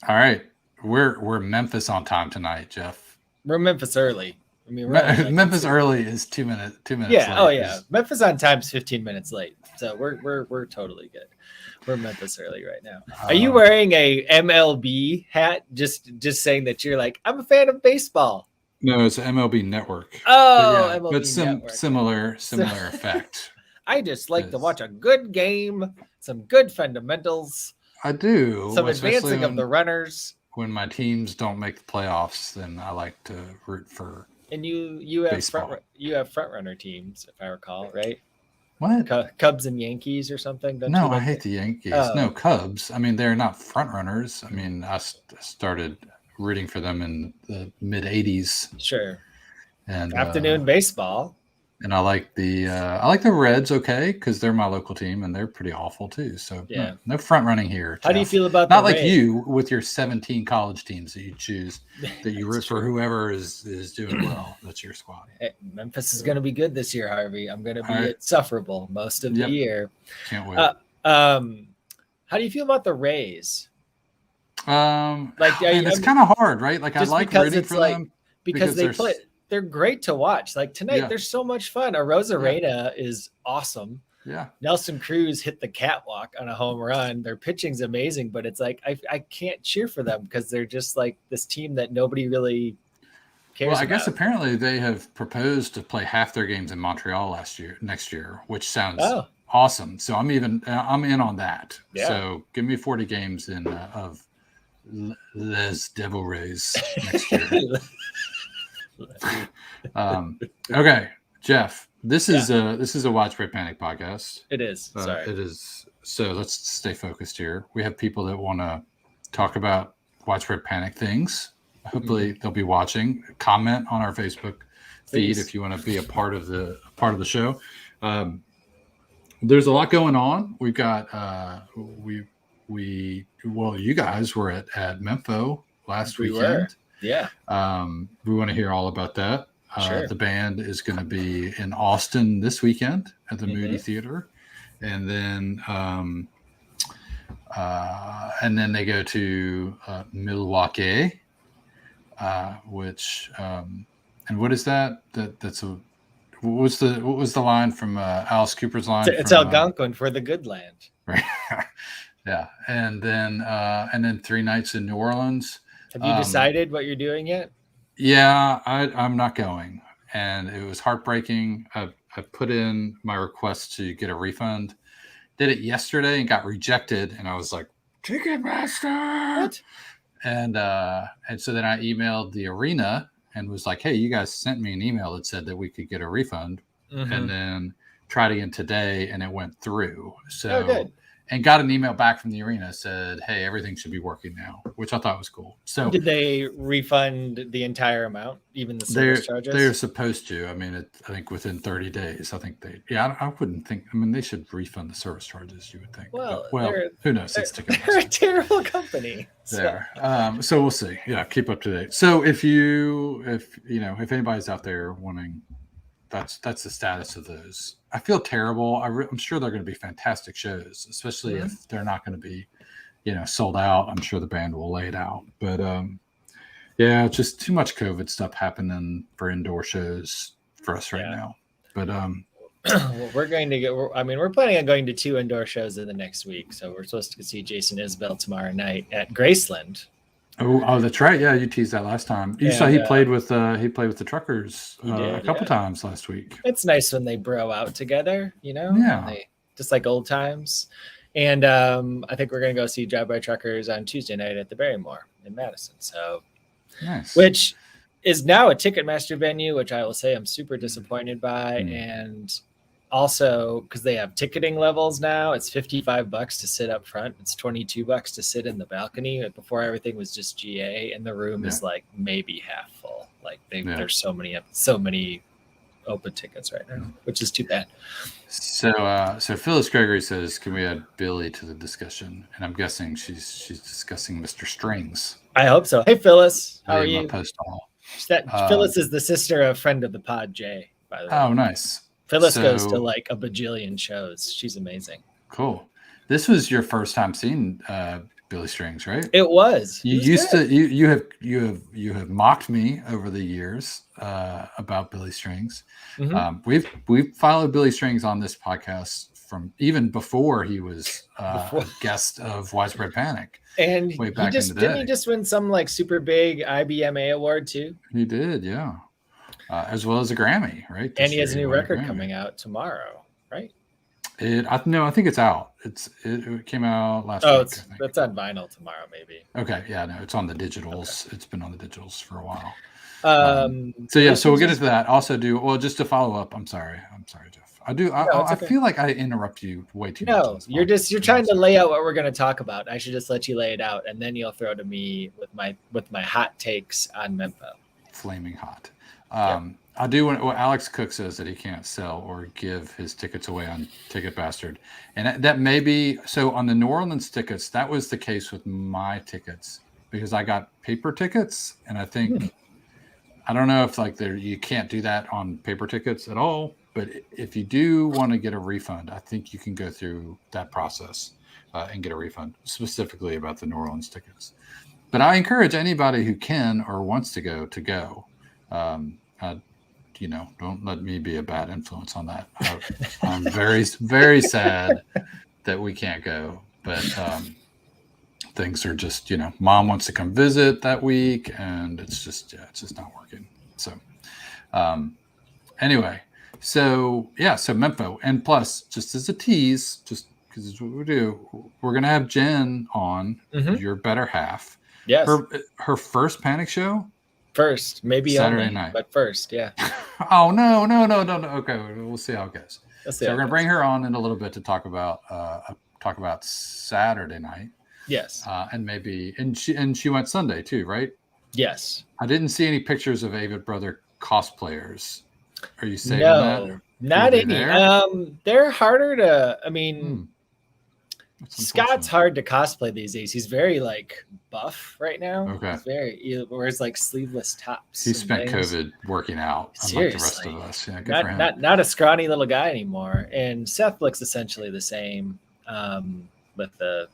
All right. We're Memphis on time tonight, Jeff. We're Memphis early. I mean, we're only like Memphis early is 2 minutes yeah. Oh late. yeah. Memphis on time's 15 minutes late. So we're totally good. We're Memphis early right now. Are you Uh, wearing a MLB hat? Just saying that you're like, I'm a fan of baseball. no, it's MLB Network. But Oh, yeah, but MLB some Network. So similar effect. I just like to Is watch a good game, some good fundamentals, I do, some especially advancing of the runners. when my teams don't make the playoffs, then I like to root for And you have baseball. front runner teams, if I recall, right? What? Cubs and Yankees or something. Don't you No, I like hate that? the Yankees. No, Oh, Cubs. I mean, they're not front runners. I mean, started rooting for them in the mid '80s, sure. and Afternoon baseball. I like the Reds. Okay, because they're my local team and they're pretty awful too. So Yeah. no front running here, How do you Jeff. feel about the Not like Rays? you with your 17 college teams that you choose, that you That's root for true. whoever is doing well. That's your squad. Memphis is going to be good this year, Harvey. I'm going to All be right. insufferable most of the Yep. year. Can't wait. Uh, um, how do you feel about the Rays? Like, Man, it's kind of hard, right? Like I just like because rooting it's for like them because because they play, they're great to watch. Like tonight, yeah, they're so much fun. Rosa yeah, Reina is awesome. yeah. Nelson Cruz hit the catwalk on a home run. Their pitching's amazing, but it's like I can't cheer for them because they're just like this team that nobody really Well, cares I guess about. apparently they have proposed to play half their games in Montreal next year, which sounds Oh, awesome. So I'm in on that. yeah. So give me 40 games in of Les Devil Rays next year. Okay, Jeff, Yeah, this is a Widespread Panic podcast. it is. Sorry. It is. So let's stay focused here. We have people that want to talk about Widespread Panic things. Hopefully, they'll be watching. Comment on our Facebook feed Please. if you want to be a part of the show. There's a lot going on. We've got you guys were at Mempho last We were. weekend. Yeah, We want to hear all about that. sure. The band is going to be in Austin this weekend at the Moody Hmm. Theater, and then they go to Milwaukee, which and what is that? That's a what was the line from Alice Cooper's line It's from Algonquin for the good land. right? Yeah, and then 3 nights in New Orleans. Have you Um, decided what you're doing yet? Yeah, I'm not going, and it was heartbreaking. I put in my request to get a refund. Did it yesterday and got rejected, and I was like, Ticketmaster. What? And so then I emailed the arena and was like, hey, you guys sent me an email that said that we could get a refund, Mm-hmm. and then tried again today, and it went through. Oh, So good. and got an email back from the arena said, hey, everything should be working now, which I thought was cool. So Did they refund the entire amount, even the service they're charges? supposed to. I mean, I think within 30 days. I think they. Yeah, I wouldn't think. I mean, they should refund the service charges. You would think, but Well, well, who knows? It's they're a Ticketmaster. terrible company. So There. So we'll see. Yeah, keep up to date. So if if anybody's out there wanting, that's the status of those. I feel terrible. I'm sure they're going to be fantastic shows, especially mhm. if they're not going to be, sold out. I'm sure the band will lay it out, but yeah, just too much COVID stuff happening for indoor shows for us right Yeah. now. But Well, we're going to get. I mean, we're planning on going to 2 indoor shows in the next week. So we're supposed to see Jason Isbell tomorrow night at Graceland. oh, that's right. Yeah, you teased that last time. You saw And he played with the Truckers he a did, couple yeah. times last week. It's nice when they bro out together, and Yeah, they just like old times. And I think we're going to go see Drive By Truckers on Tuesday night at the Barrymore in Madison. So, nice. which is now a Ticketmaster venue, which I will say I'm super disappointed by. Mm. And also because they have ticketing levels now, it's $55 to sit up front. It's $22 to sit in the balcony. Before everything was just GA, and the room Yeah. is like maybe half full. Like Yeah. there's so many open tickets right now, which is too bad. So Phyllis Gregory says, "Can we add Billy to the discussion?" And I'm guessing she's discussing Mr. Strings. I hope so. Hey, Phyllis, how I are am a you? post all. Phyllis is the sister of friend of the pod, Jay, by the way. Oh, nice. Phyllis goes to So like a bajillion shows. She's amazing. cool. This was your first time seeing Billy Strings, right? It was. You used to you have mocked me over the years about Billy Strings. We've followed Billy Strings on this podcast from even before he was a guest of Widespread Panic. And way back he just in the day. didn't he just win some like super big IBMA award too? He did, yeah. As well as a Grammy, right? And he has a new record coming out tomorrow, right? I think it's out. It came out last week. Oh, that's on vinyl tomorrow, maybe. Okay, yeah, no, it's on the digitals. Okay. It's been on the digitals for a while. So we'll get into that. Also, just to follow up. I'm sorry, Jeff. I feel like I interrupt you way too much. No, you're trying to lay out what we're going to talk about. I should just let you lay it out, and then you'll throw to me with my hot takes on Mempho. Flaming hot. I do want. Well, Alex Cook says that he can't sell or give his tickets away on Ticket Bastard, and that may be so. On the New Orleans tickets, that was the case with my tickets because I got paper tickets, and I think I don't know if you can't do that on paper tickets at all. But if you do want to get a refund, I think you can go through that process and get a refund specifically about the New Orleans tickets. But I encourage anybody who can or wants to go. Don't let me be a bad influence on that. I'm very, very sad that we can't go, but things are just, mom wants to come visit that week and it's just not working. So, anyway, so Mempho, and plus just as a tease, just because it's what we do, we're going to have Jen on, your better half. Yes. Her first Panic show. First, maybe Saturday night, but first, yeah. Oh no. Okay, we'll see how it goes. So we're gonna bring her on in a little bit to talk about Saturday night. Yes. And she went Sunday too, right? Yes. I didn't see any pictures of Avid Brother cosplayers. Are you saying that? No, not any. They're harder to. I mean. Scott's hard to cosplay these days. He's very buff right now. Okay. He wears sleeveless tops. He spent COVID working out, unlike the rest of us. Yeah, good for him. Not a scrawny little guy anymore. And Seth looks essentially the same, with the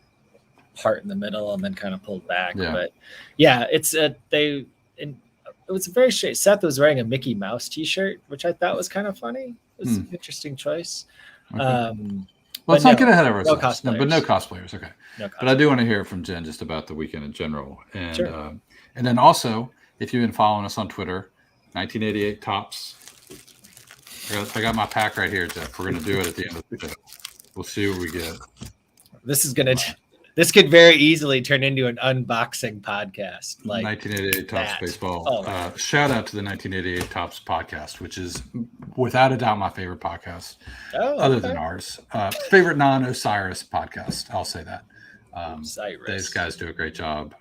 part in the middle and then kind of pulled back. Yeah. But yeah, it was very strange. Seth was wearing a Mickey Mouse t-shirt, which I thought was kind of funny. It was an interesting choice. Okay. Let's not get ahead of ourselves. No cosplayers. Okay. But I do want to hear from Jen just about the weekend in general. And sure. And then also, if you've been following us on Twitter, 1988 Tops. I got my pack right here, Jeff. We're going to do it at the end of the show. We'll see what we get. This could very easily turn into an unboxing podcast. 1988 Tops that. Baseball. Oh. Shout out to the 1988 Tops podcast, which is without a doubt my favorite podcast, other than ours. Favorite non-Osiris podcast. I'll say that. These guys do a great job.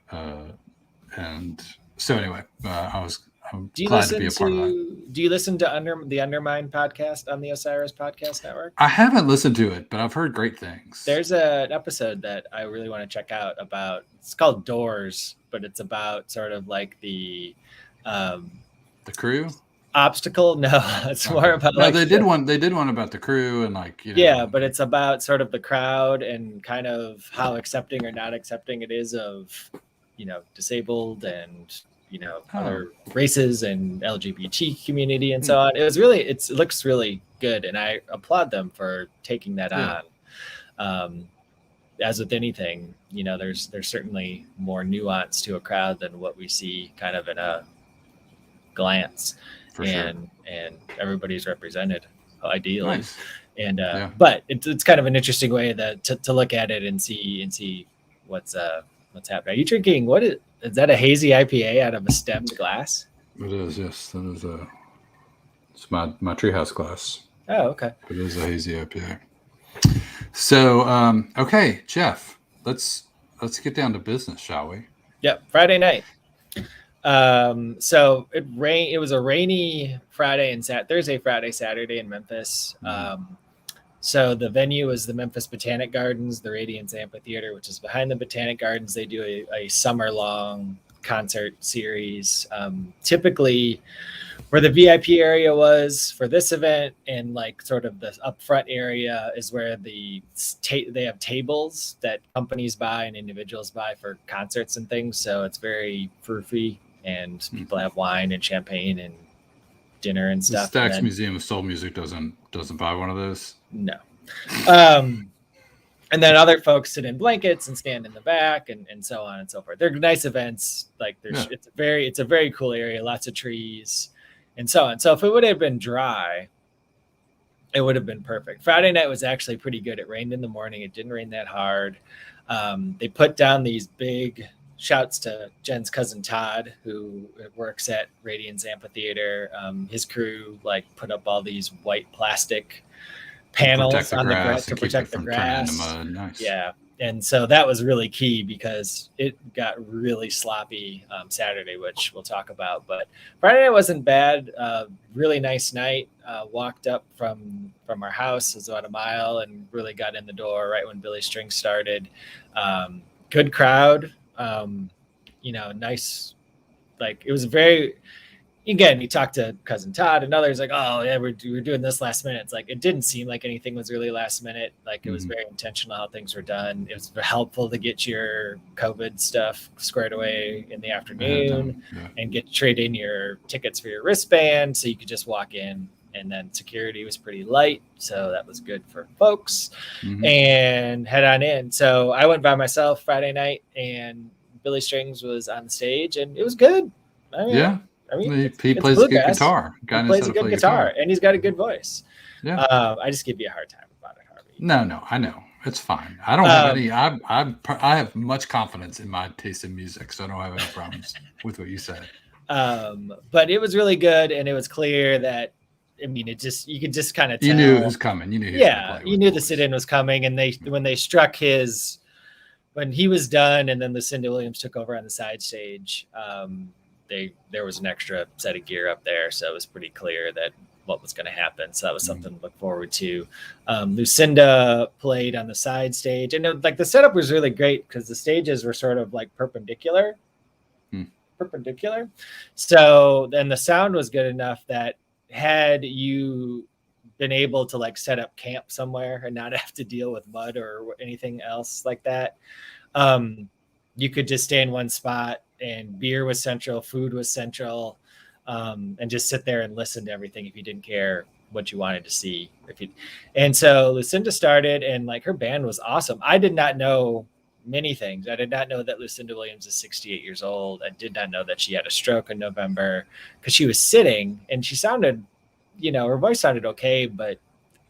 And so anyway, I'm glad to be a part of that. Do you listen to the Undermine podcast on the Osiris Podcast Network? I haven't listened to it, but I've heard great things. There's an episode that I really want to check out it's called Doors, but it's about sort of the crew obstacle. No, it's more about they did one about the crew and yeah, but it's about sort of the crowd and kind of how accepting or not accepting it is of disabled and other races and LGBT community and so on. It looks really good, and I applaud them for taking that on. As with anything, there's certainly more nuance to a crowd than what we see kind of in a glance. For sure. And everybody's represented ideally. Nice. And but it's kind of an interesting way to look at it and see what's happening. Are you drinking is that a hazy IPA out of a stemmed glass? It is, yes. That is it's my treehouse glass. Oh, okay. It is a hazy IPA. So okay, Jeff, let's get down to business, shall we? Yep, Friday night. So it was a rainy Friday and Thursday, Friday, Saturday in Memphis. So the venue was the Memphis Botanic Gardens, the Radiance Amphitheater, which is behind the Botanic Gardens. They do a summer-long concert series. Typically, where the VIP area was for this event, and like sort of the upfront area is where they have tables that companies buy and individuals buy for concerts and things. So it's very frou-frou, and people have wine and champagne and dinner and stuff. The Stax Museum of Soul Music doesn't buy one of those. No. And then other folks sit in blankets and stand in the back, and so on and so forth. They're nice events. Like it's a very cool area, lots of trees and so on. So if it would have been dry, it would have been perfect. Friday night was actually pretty good. It rained in the morning. It didn't rain that hard. They put down these big shouts to Jen's cousin Todd, who works at Radiance Amphitheater. His crew like put up all these white plastic panels on the grass to protect the grass. Nice. Yeah. And so that was really key because it got really sloppy Saturday, which we'll talk about. But Friday night wasn't bad. Really nice night. Walked up from our house, it was about a mile, and really got in the door right when Billy Strings started. Good crowd. Nice. Like it was very. Again, you talk to cousin Todd and others like, oh yeah, we're doing this last minute. It's like, it didn't seem like anything was really last minute. Like it was very intentional how things were done. It was helpful to get your COVID stuff squared away in the afternoon and trade in your tickets for your wristband. So you could just walk in, and then security was pretty light. So that was good for folks and head on in. So I went by myself Friday night, and Billy Strings was on the stage, and it was good. He plays a good guitar. He plays a good guitar, and he's got a good voice. Yeah. I just give you a hard time about it, Harvey. No, I know. It's fine. I don't have any. I have much confidence in my taste in music, so I don't have any problems with what you said. But it was really good, and it was clear that. I mean, you could just kind of tell. You knew it was coming. You knew. You knew the sit-in was coming, and when they struck when he was done, and then Lucinda Williams took over on the side stage. There was an extra set of gear up there, so it was pretty clear that what was going to happen. So that was something to look forward to. Lucinda played on the side stage, and the setup was really great because the stages were sort of like perpendicular. So then the sound was good enough that had you been able to like set up camp somewhere and not have to deal with mud or anything else like that, you could just stay in one spot. And beer was central, food was central, and just sit there and listen to everything if you didn't care what you wanted to see. And so Lucinda started, and like her band was awesome. I did not know many things. I did not know that Lucinda Williams is 68 years old. I did not know that she had a stroke in November because she was sitting, and she sounded, her voice sounded okay, but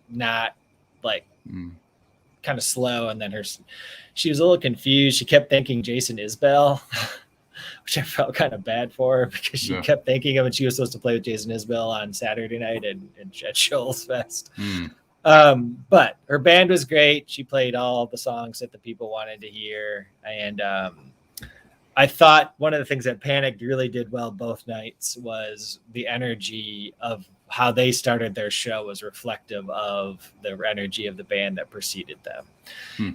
not like kind of slow. And then she was a little confused. She kept thinking Jason Isbell. Which I felt kind of bad for her because she kept thinking of it. She was supposed to play with Jason Isbell on Saturday night at Shoals Fest. But her band was great. She played all the songs that the people wanted to hear. And I thought one of the things that Panic really did well both nights was the energy of how they started their show was reflective of the energy of the band that preceded them.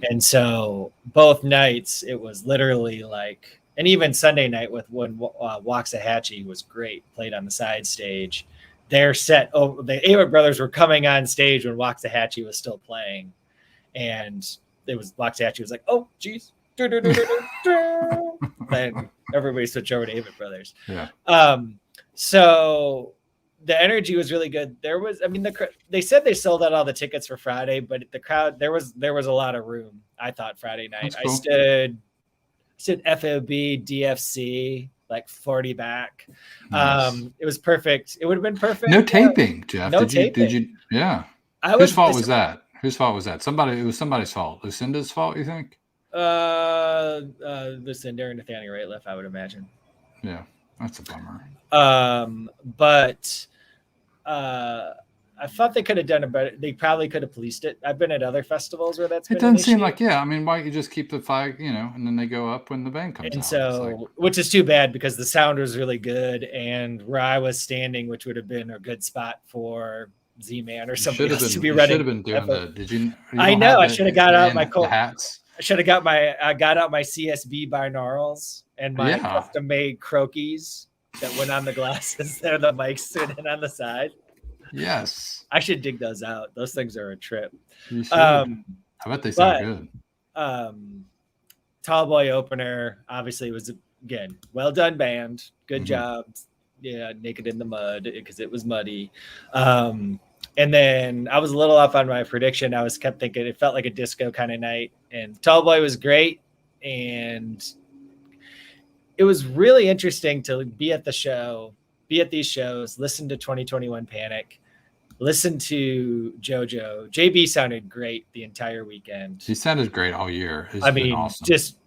And so both nights, it was literally like, and even Sunday night when Waxahachie was great, played on the side stage. Their set, the Avett Brothers were coming on stage when Waxahachie was still playing, and Waxahachie was like, "Oh, geez," and everybody switched over to Avett Brothers. So the energy was really good. They said they sold out all the tickets for Friday, but the crowd there was a lot of room. I thought Friday night. Cool. I stood FOB DFC like 40 back. Nice. It was perfect. It would have been perfect. No taping, Jeff. No taping. Did you? Yeah. Whose fault was that? It was somebody's fault. Lucinda's fault, you think? Lucinda or Nathaniel Rateliff, I would imagine. Yeah, that's a bummer. But I thought they could have done it better. They probably could have policed it. I've been at other festivals where that's been. It doesn't seem like, why don't you just keep the flag, and then they go up when the band comes out. And so, which is too bad because the sound was really good, and where I was standing, which would have been a good spot for Z-Man or somebody else to be running. You should have been doing that. Did you? I know. I should have got out my hats. I should have got out my CSB binaurals and my custom-made croquis. that went on the glasses. There, the mics sitting on the side. Yes. I should dig those out. Those things are a trip. You should. I bet they sound good. Tall Boy opener obviously was, again, well done band. Good job. Yeah, Naked in the Mud, because it was muddy. And then I was a little off on my prediction. I kept thinking it felt like a disco kind of night. And Tall Boy was great. And it was really interesting to be at the show, be at these shows, listen to 2021 Panic, listen to JoJo. JB sounded great the entire weekend. He sounded great all year. I mean, awesome. Just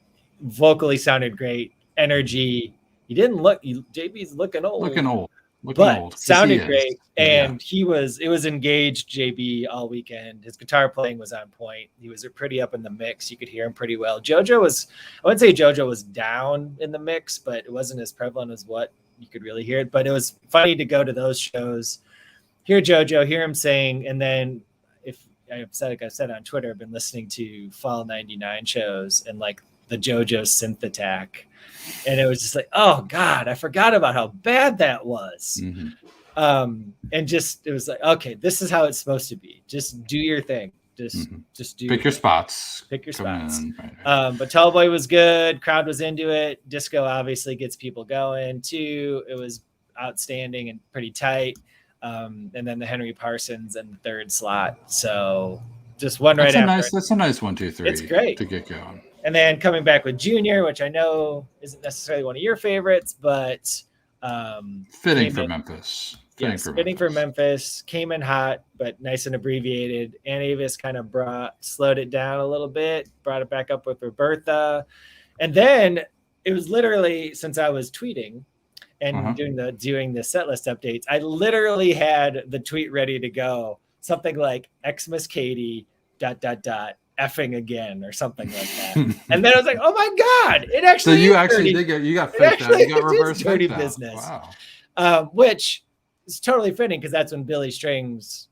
vocally sounded great. Energy. He didn't look. JB's looking old. But sounded great. And it was engaged JB all weekend. His guitar playing was on point. He was pretty up in the mix. You could hear him pretty well. I wouldn't say JoJo was down in the mix, but it wasn't as prevalent as what you could really hear it. But it was funny to go to those shows, hear JoJo, hear him sing. And then like I said on Twitter, I've been listening to Fall 99 shows and like the JoJo synth attack. And it was just like, oh God, I forgot about how bad that was. And just, it was like, okay, this is how it's supposed to be. Just do your thing. Just do pick your spots. Right. But Tall Boy was good. Crowd was into it. Disco obviously gets people going too. It was outstanding and pretty tight. And then the Henry Parsons in the third slot. So just one right after. That's a nice 1, 2, 3. It's great to get going. And then coming back with Junior, which I know isn't necessarily one of your favorites, but fitting for Memphis. Fitting for Memphis. Came in hot, but nice and abbreviated. Ann Avis kind of slowed it down a little bit, brought it back up with Roberta. And then it was literally, since I was tweeting and doing the set list updates, I literally had the tweet ready to go. Something like Xmas Katie ... effing again or something like that. And then I was like, oh my God, it actually so you actually did you got faked out. You got reverse dirty business. Wow. Which is totally fitting because that's when Billy Strings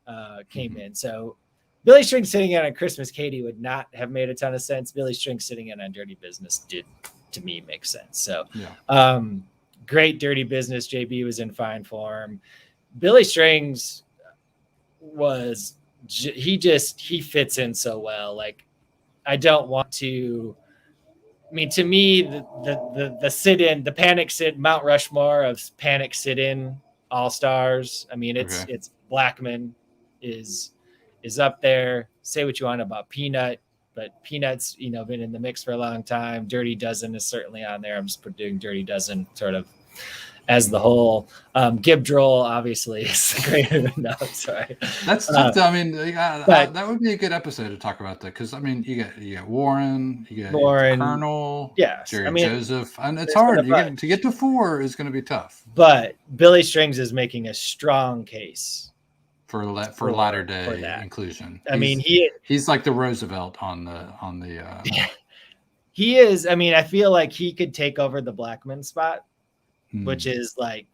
came in. So Billy Strings sitting in on Christmas Katie would not have made a ton of sense. Billy Strings sitting in on Dirty Business did, to me, make sense. So great Dirty Business. JB was in fine form. Billy Strings he fits in so well. Like, I don't want to, to me, the sit-in, the Panic sit, Mount Rushmore of Panic sit-in all-stars. It's Blackman is up there. Say what you want about Peanut, but Peanut's, been in the mix for a long time. Dirty Dozen is certainly on there. I'm just doing Dirty Dozen sort of as the whole. Gib Droll obviously is great. No, sorry. That's tough. That would be a good episode to talk about that because you got Warren, you got Colonel, Jerry Joseph, and it's hard. To get to 4 is going to be tough. But Billy Strings is making a strong case for latter day inclusion. He's like the Roosevelt on the. He is. I feel like he could take over the Blackman spot. Which is like,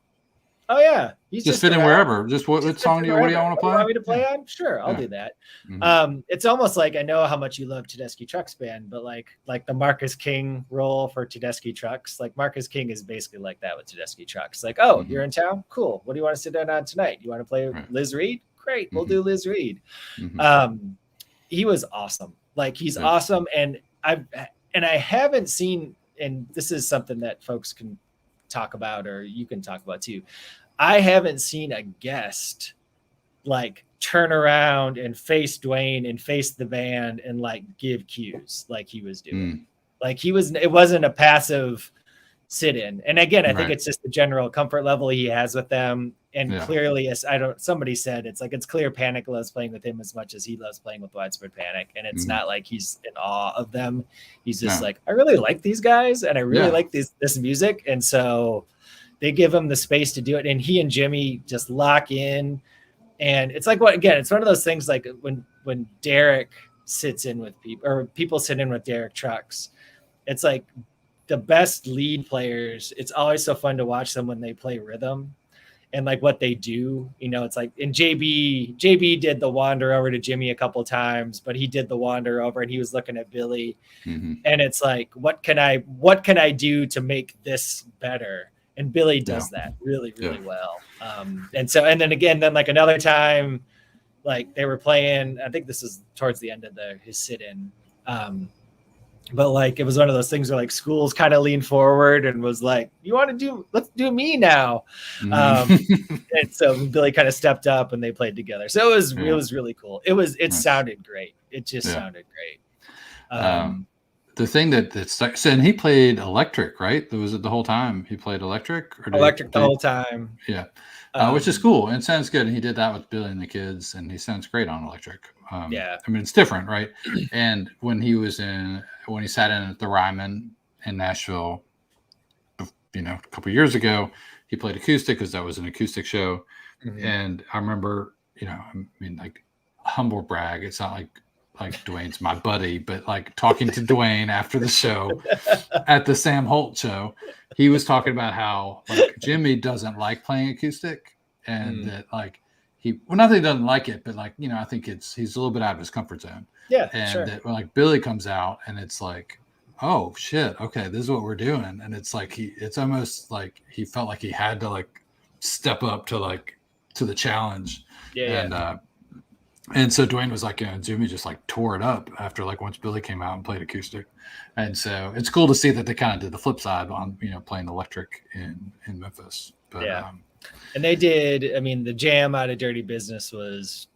oh yeah, he's just fit in wherever. Just what song do you want to play? Want me to play on? Sure, I'll do that. It's almost like I know how much you love Tedeschi Trucks Band, but like the Marcus King role for Tedeschi Trucks, like Marcus King is basically like that with Tedeschi Trucks. Like, oh, you're in town, cool. What do you want to sit down on tonight? You want to play Liz Reed? Great, we'll do Liz Reed. He was awesome. Like he's awesome, and I haven't seen, and this is something that folks can talk about, or you can talk about too. I haven't seen a guest like turn around and face Dwayne and face the band and like give cues like he was doing. Like it wasn't a passive sit in. And again, I think it's just the general comfort level he has with them. And clearly, somebody said it's clear Panic loves playing with him as much as he loves playing with Widespread Panic. And it's not like he's in awe of them. He's just like, I really like these guys and I really like this music. And so they give him the space to do it. And he and Jimmy just lock in. And it's like, it's one of those things like when Derek sits in with people, or people sit in with Derek Trucks, it's like the best lead players. It's always so fun to watch them when they play rhythm. And like what they do, it's like, and JB did the wander over to Jimmy a couple times, but he did the wander over and he was looking at Billy. And it's like, what can I do to make this better? and Billy does that really well. And then like another time, like they were playing, I think this is towards the end of his sit-in, but like it was one of those things where like schools kind of leaned forward and was like, let's do me now. And so Billy kind of stepped up and they played together, so it was really cool. It sounded great. It just sounded great. The thing that stuck, so, and he played electric, right? Was it the whole time he played electric? Electric the whole time. Yeah. Which is cool and sounds good. And he did that with Billy and the Kids, and he sounds great on electric. I mean, it's different, right? And when he sat in at the Ryman in Nashville, a couple of years ago, he played acoustic because that was an acoustic show. Mm-hmm. And I remember, like, humble brag. It's not like Dwayne's my buddy, but like talking to Dwayne after the show at the Sam Holt show, he was talking about how like Jimmy doesn't like playing acoustic, and that like not that he doesn't like it, but like, I think he's a little bit out of his comfort zone. Yeah. And sure. that when like Billy comes out and it's like, oh shit, okay, this is what we're doing. And it's like it's almost like he felt like he had to like step up to the challenge. Yeah. And so Dwayne was like, Jimmy just like tore it up after like once Billy came out and played acoustic. And so it's cool to see that they kind of did the flip side on, playing electric in Memphis. But and they did, I mean, the jam out of Dirty Business was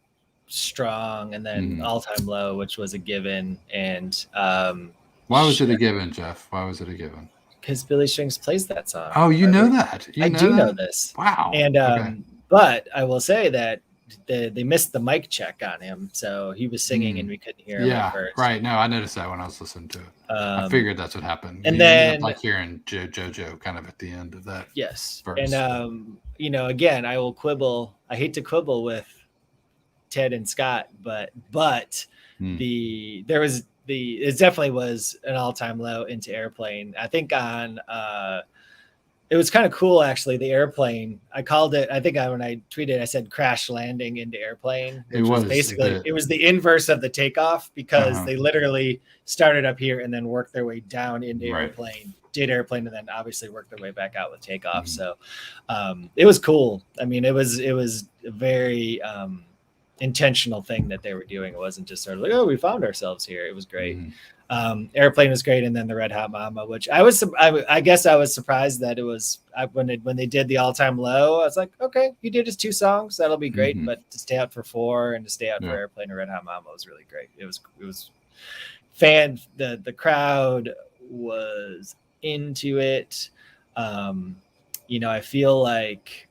strong, and then All Time Low, which was a given. And why was it a given, Jeff? Why was it a given? Because Billy Strings plays that song. Oh, you know that? I do know this. Wow. And but I will say that they missed the mic check on him, so he was singing and we couldn't hear him at first. Right. No, I noticed that when I was listening to it. I figured that's what happened. And then like hearing JoJo kind of at the end of that. Yes. Verse. And again, I will quibble. I hate to quibble with Ted and Scott, but it definitely was an all-time low into Airplane. I think on it was kind of cool, actually. The Airplane, I called it, I think when I tweeted, I said crash landing into Airplane, which was basically, it was the inverse of the takeoff, because they literally started up here and then worked their way down into Airplane, did Airplane, and then obviously worked their way back out with Takeoff. So it was cool. I mean, it was a very intentional thing that they were doing. It wasn't just sort of like, oh, we found ourselves here. It was great. Airplane was great, and then the Red Hot Mama, which I guess I was surprised that it was when they did the All Time Low. I was like, okay, you did just 2 songs, that'll be great, but to stay out for 4 and to stay out for Airplane and Red Hot Mama was really great. It was the crowd was into it. I feel like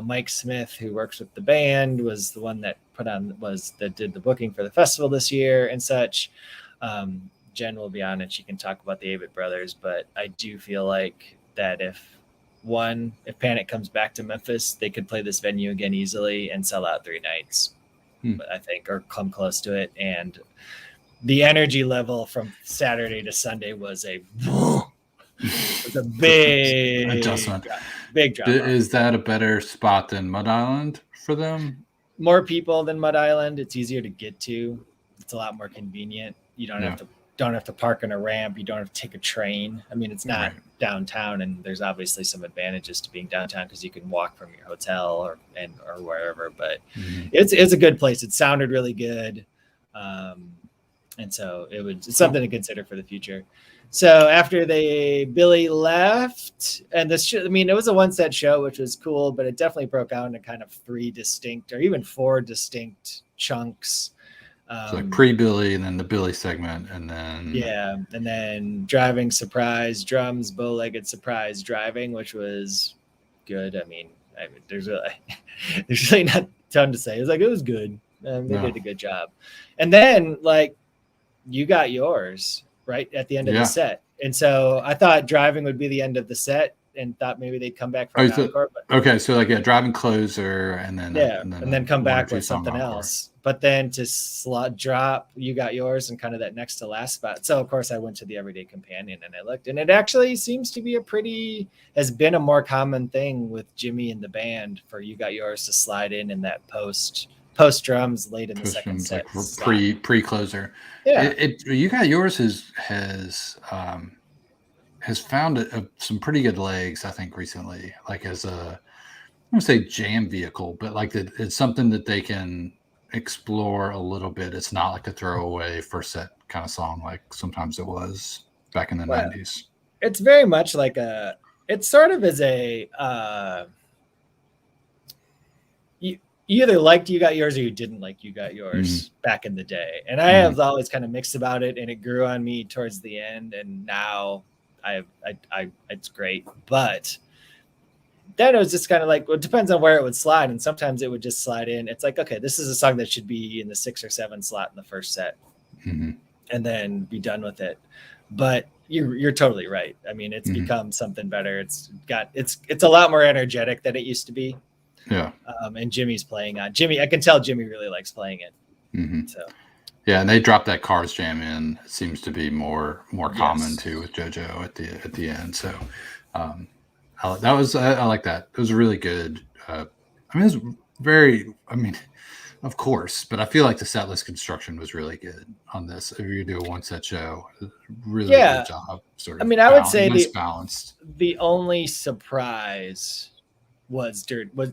Mike Smith, who works with the band, was the one that did the booking for the festival this year and such. Jen will be on and she can talk about the Avett Brothers, but I do feel like that if Panic comes back to Memphis, they could play this venue again easily and sell out 3 nights, I think, or come close to it. And the energy level from Saturday to Sunday was a big adjustment. Big drop. Is that a better spot than Mud Island for them? More people than Mud Island. It's easier to get to. It's a lot more convenient. You don't have to park in a ramp. You don't have to take a train. I mean, it's not downtown, and there's obviously some advantages to being downtown because you can walk from your hotel or wherever. But it's a good place. It sounded really good, and so it's something to consider for the future. So after Billy left, and it was a 1-set show, which was cool, but it definitely broke out into kind of 3 distinct or even 4 distinct chunks. So like pre-Billy, and then the Billy segment, and then and then driving surprise drums, bow-legged surprise driving, which was good. I mean, there's really not a ton to say. It was good. They did a good job. And then You Got Yours right at the end of the set. And so I thought driving would be the end of the set and thought maybe they'd come back for an encore. Okay, so driving closer and then come back with something else. But then to drop You Got Yours and kind of that next to last spot. So of course I went to the Everyday Companion and I looked, and it actually seems to be has been a more common thing with Jimmy and the band for You Got Yours to slide in that post drums late in the second set, pre-closer. Yeah, You Got Yours has has found some pretty good legs, I think, recently. Like as a, I don't say jam vehicle, but like it's something that they can explore a little bit. It's not like a throwaway first set kind of song like sometimes it was back in the 90s. It's very much like it sort of is a you either liked You Got Yours or you didn't like You Got Yours back in the day. And I have always kind of mixed about it, and it grew on me towards the end, and now I it's great. But then it was just kind of like, well, it depends on where it would slide. And sometimes it would just slide in. It's like, okay, this is a song that should be in the 6 or 7 slot in the first set, and then be done with it. But you're totally right. I mean, it's become something better. It's a lot more energetic than it used to be. Yeah. And Jimmy's playing on Jimmy. I can tell Jimmy really likes playing it. So. Yeah, and they dropped that Cars jam in. It seems to be more common too with JoJo at the end. So, I like that. It was really good. I mean, it was very. I mean, of course, but I feel like the set list construction was really good on this. If you do a 1-set show, really good job. Sort of. I mean, I would say balanced. The only surprise was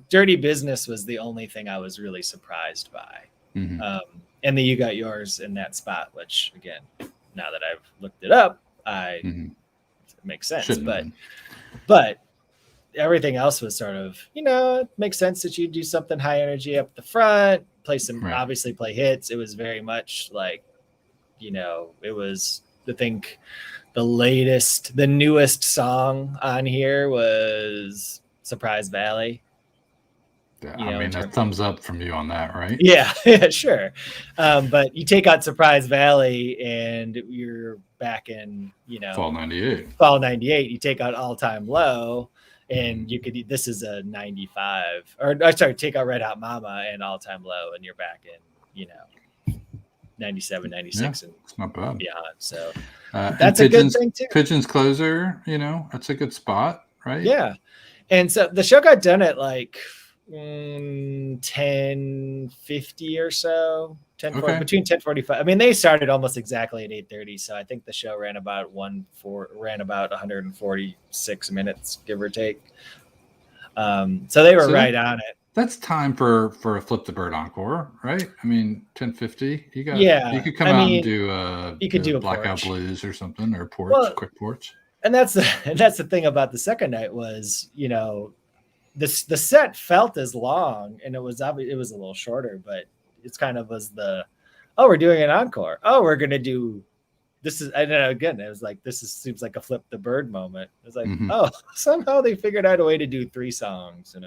Dirty Business was the only thing I was really surprised by. And the You Got Yours in that spot, which again, now that I've looked it up, it makes sense. But everything else was sort of, it makes sense that you do something high energy up the front, obviously play hits. It was very much like, it was, I think the newest song on here was Surprise Valley. Yeah, I mean, a thumbs up from you on that, right? Yeah, sure. But you take out Surprise Valley and you're back in, Fall 98. You take out All Time Low and this is a 95, or sorry, take out Red Hot Mama and All Time Low and you're back in, 97, 96 and it's not bad. beyond. So that's a good thing too. Pigeon's Closer, that's a good spot, right? Yeah. And so the show got done at like 10:50 or so, between 10:45. I mean, they started almost exactly at 8:30, so I think the show ran about 146 minutes, give or take. So they were right on it. That's time for a Flip the Bird encore, right? I mean, 10:50. You could come out and do a Blackout Blues or something, or quick porch. And that's the thing about the second night was, the set felt as long, and it was a little shorter, but it's kind of was we're doing an encore. Oh, we're gonna do this is, and again, it was like seems like a Flip the Bird moment. It's like, somehow they figured out a way to do 3 songs, and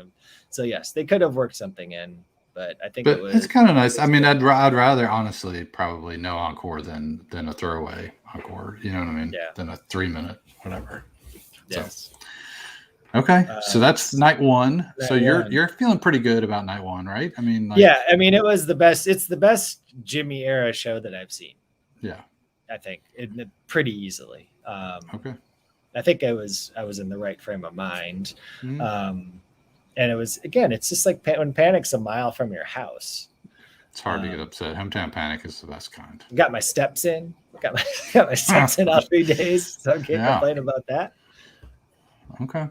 so yes, they could have worked something in, but I think it's kind of nice. I mean, I'd rather honestly probably no encore than a throwaway encore. You know what I mean? Yeah. Than a 3-minute whatever. Yes. So. Okay, so that's night one. So you're feeling pretty good about night one, right? I mean, it was the best. It's the best Jimmy era show that I've seen. Yeah, I think pretty easily. Okay, I think I was in the right frame of mind, and it was, again, it's just like when Panic's a mile from your house. It's hard to get upset. Hometown Panic is the best kind. Got my steps in. Got my steps in all 3 days, so I can't complain about that. Okay.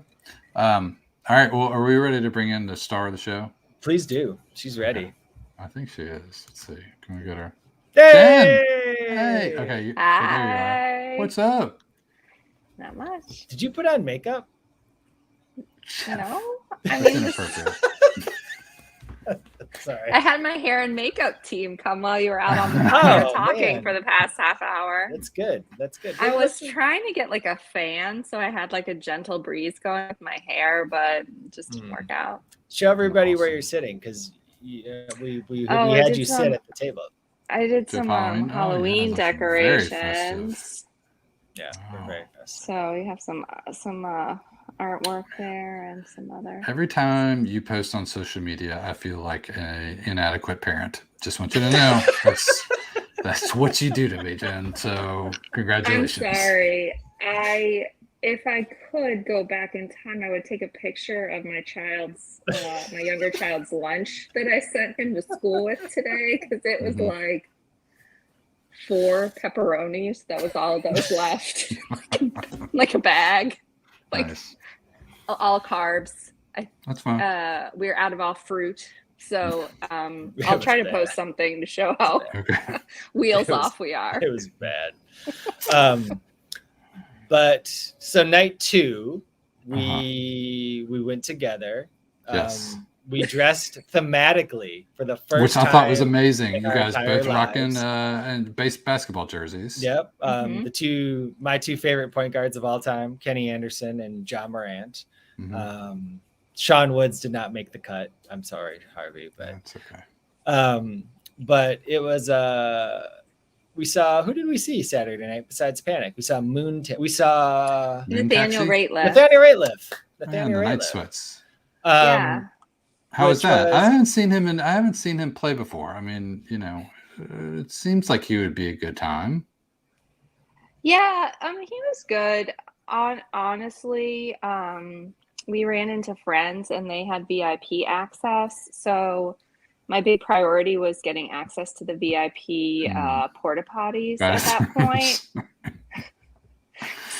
All right. Well, are we ready to bring in the star of the show? Please do. She's ready. Okay. I think she is. Let's see. Can we get her? Hey! Jen! Hey. Okay. Hi. There you are. What's up? Not much. Did you put on makeup? No. I mean, sorry. I had my hair and makeup team come while you were out on the phone talking for the past half hour. That's good. I was trying to get like a fan, so I had like a gentle breeze going with my hair, but it just didn't work out. Show everybody where you're sitting, because we had you sit at the table. I did some Halloween decorations. Yeah, we're very festive. So we have some artwork there and some other. Every time you post on social media, I feel like an inadequate parent. Just want you to know that's what you do to me, Jen. So congratulations. I'm sorry. If I could go back in time, I would take a picture of my younger child's lunch that I sent him to school with today, because it was like 4 pepperonis. That was all that was left. like a bag, like Nice. all carbs. That's fine. We're out of all fruit. So I'll was try to bad. post something to show how Okay. wheels It was- off we are. It was bad. But so night 2, we went together. Yes. We dressed thematically for the first Which time. I thought was amazing. in You our guys entire both rocking lives. and base basketball jerseys. Yep. Mhm. My two favorite point guards of all time, Kenny Anderson and John Morant. Mhm. Sean Woods did not make the cut. I'm sorry, Harvey, but That's okay. but it was we saw, who did we see Saturday night besides Panic? We saw we saw Moon Nathaniel Taxi? Rateliff. Nathaniel Rateliff. And Nathaniel the Night Rateliff. Sweats. Yeah. How is which that? was- I haven't seen him play before. I mean, it seems like he would be a good time. Yeah, he was good. Honestly, we ran into friends and they had VIP access. So my big priority was getting access to the VIP porta potties Got at it. that point.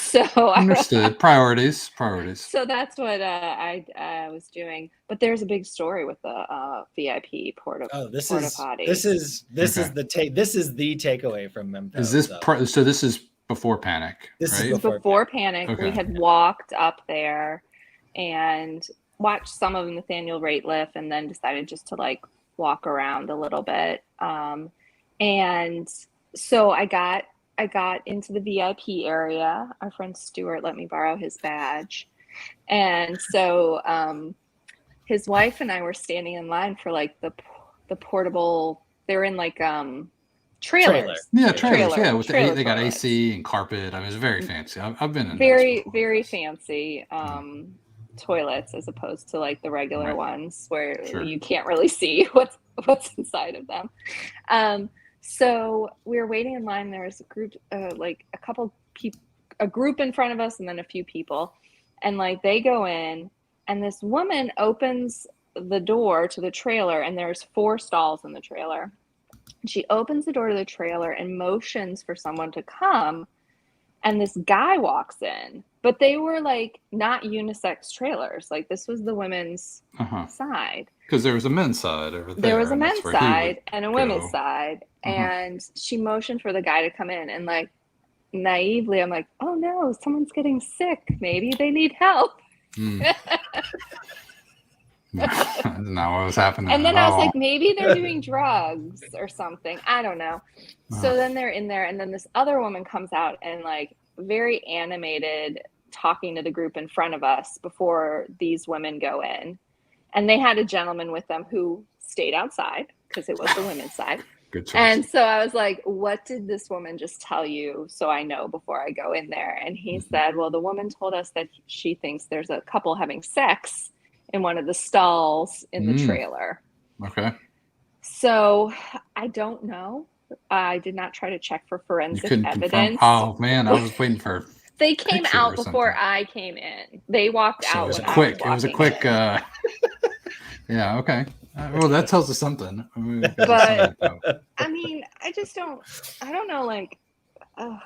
So Understood. Priorities. So that's what I was doing. But there's a big story with the VIP porta potty. This is Okay. this is the takeaway from Mempho. Is this so? This is before Panic, This is right? Before Panic. Okay. We had walked up there and watched some of Nathaniel Rateliff and then decided just to like walk around a little bit. And so I got into the VIP area. Our friend Stuart let me borrow his badge. And so his wife and I were standing in line for like the portable, they're in like trailers. Yeah, trailers. Yeah, with trailer they got toilets. AC and carpet. I mean, it's very fancy. I've been in very those before. very fancy toilets as opposed to like the regular Right. ones where Sure. you can't really see what's inside of them. So we were waiting in line. There was a group, like a couple people, a group in front of us, and then a few people, and like they go in, and this woman opens the door to the trailer, and there's 4 stalls in the trailer. She opens the door to the trailer and motions for someone to come, and this guy walks in, but they were like not unisex trailers. Like this was the women's side. Because there was a men's side over there. There was a and that's men's where he side would and a go. women's side. And she motioned for the guy to come in, and like naively, I'm like, oh no, someone's getting sick. Maybe they need help. That's not what was happening. And then at I was all. like, maybe they're doing drugs or something. I don't know. So then they're in there, and then this other woman comes out and like very animated, talking to the group in front of us before these women go in. And they had a gentleman with them who stayed outside because it was the women's side. Good choice. And so I was like, what did this woman just tell you so I know before I go in there? And he said, well, the woman told us that she thinks there's a couple having sex in one of the stalls in the trailer. Okay. So I don't know. I did not try to check for forensic evidence. Oh man, I was waiting for. They came picture out or before something. I came in. They walked So out. it was when quick. I was It was a walking quick. in. Yeah. Okay. Well, that tells us something. I mean, But I mean, I don't know, like a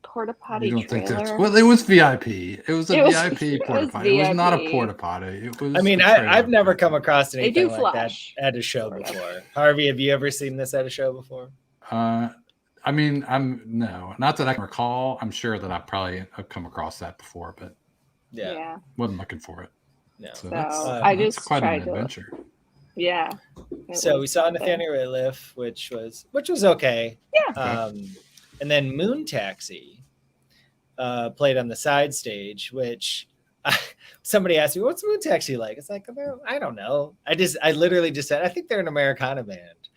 porta potty you don't trailer. think that's well? It was VIP. It was a It was- VIP it porta was potty. It was not a VIP. porta potty. It was. I mean, a trailer. I've never come across They anything do like that flush, at a show sort of. before. Harvey, have you ever seen this at a show before? I mean, no, not that I can recall. I'm sure that I probably have come across that before, but Yeah. wasn't looking for it. No. So So that's I just quite tried an to. adventure. Yeah. It So we was saw something. Nathaniel Rateliff, which was okay. Yeah. And then Moon Taxi played on the side stage, which somebody asked me, "What's Moon Taxi like?" It's like, I don't know. I literally just said, I think they're an Americana band,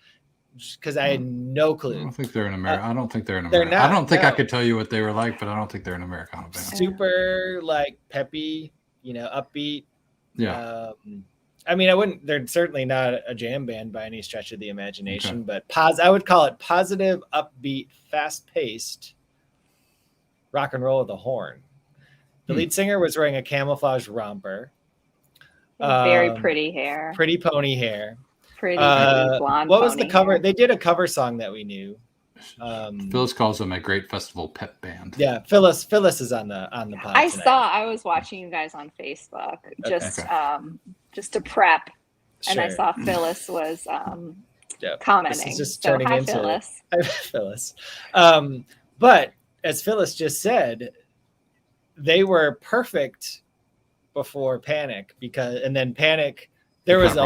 because I had no I clue. don't think they're an American. I don't think they're an they're American. not, I don't think I no. could tell you what they were like, but I don't think they're an Americana band. Super like peppy, upbeat. Yeah. I mean, they're certainly not a jam band by any stretch of the imagination, but I would call it positive, upbeat, fast-paced rock and roll with a horn. The lead singer was wearing a camouflage romper. Very pretty hair. Pretty pony hair. Pretty blonde. What was the pony cover? hair. They did a cover song that we knew. Phyllis calls them a great festival pep band. Yeah, Phyllis is on the pod tonight. I was watching you guys on Facebook just to prep, and I saw Phyllis was commenting. This is just turning hi, into Phyllis. Phyllis. But as Phyllis just said, they were perfect before Panic, and then Panic. There was a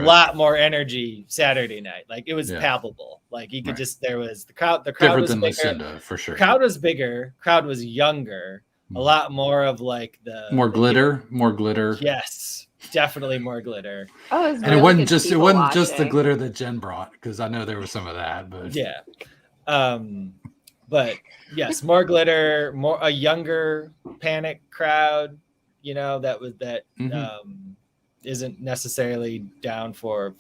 lot more energy Saturday night. Like it was palpable. Like you could just, there was the crowd different was than bigger. Lucinda, for sure. Crowd was bigger. Crowd was younger. A lot more of like more glitter. Yes, definitely more glitter. Oh, and it wasn't just the glitter that Jen brought, because I know there was some of that. But yeah, but yes, more glitter, a younger Panic crowd. You know, that isn't necessarily down for.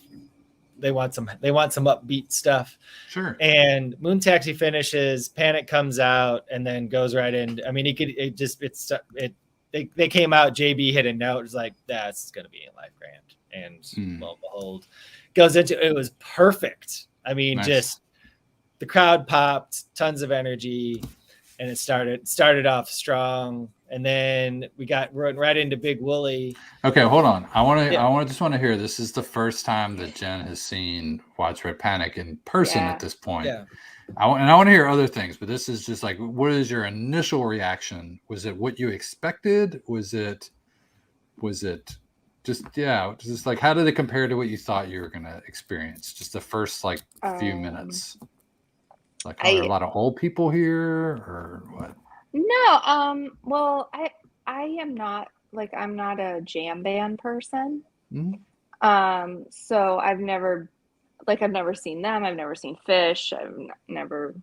They want some upbeat stuff. Sure. And Moon Taxi finishes, Panic comes out, and then goes right in. I mean, they came out, JB hit a note, it was like, that's going to be a live grand. And lo and behold, goes into, it was perfect. I mean, just the crowd popped, tons of energy, and it started off strong. And then we got right into Big Wooly. Okay, hold on. I just want to hear, this is the first time that Jen has seen Widespread Panic in person at this point. Yeah. I want to hear other things, but this is just like, what is your initial reaction? Was it what you expected? Was it just like, how did it compare to what you thought you were going to experience? Just the first like few minutes. Like, are there a lot of old people here or what? No, well, I am not, like, I'm not a jam band person. Mm-hmm. So I've never seen them. I've never seen Fish. I don't know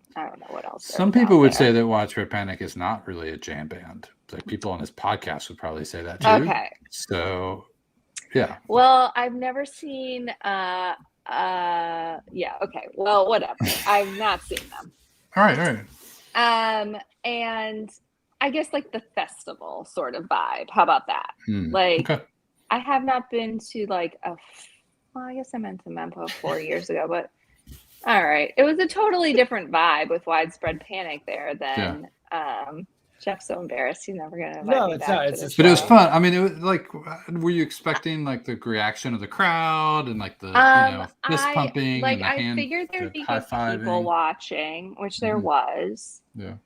what else. Some people would say that Widespread Panic is not really a jam band. Like people on this podcast would probably say that too. Okay. So, yeah. Well, I've never seen, yeah, okay. Well, whatever. I've not seen them. All right. And I guess like the festival sort of vibe. How about that? I have not been to like I guess I went to Mempho 4 years ago, but all right. It was a totally different vibe with Widespread Panic there than, Jeff's so embarrassed. He's never going to invite me back. No, it's not. But it was fun. I mean, it was like, were you expecting like the reaction of the crowd and like the fist pumping? Like, and the I figured there'd be good people watching, which there was. Yeah.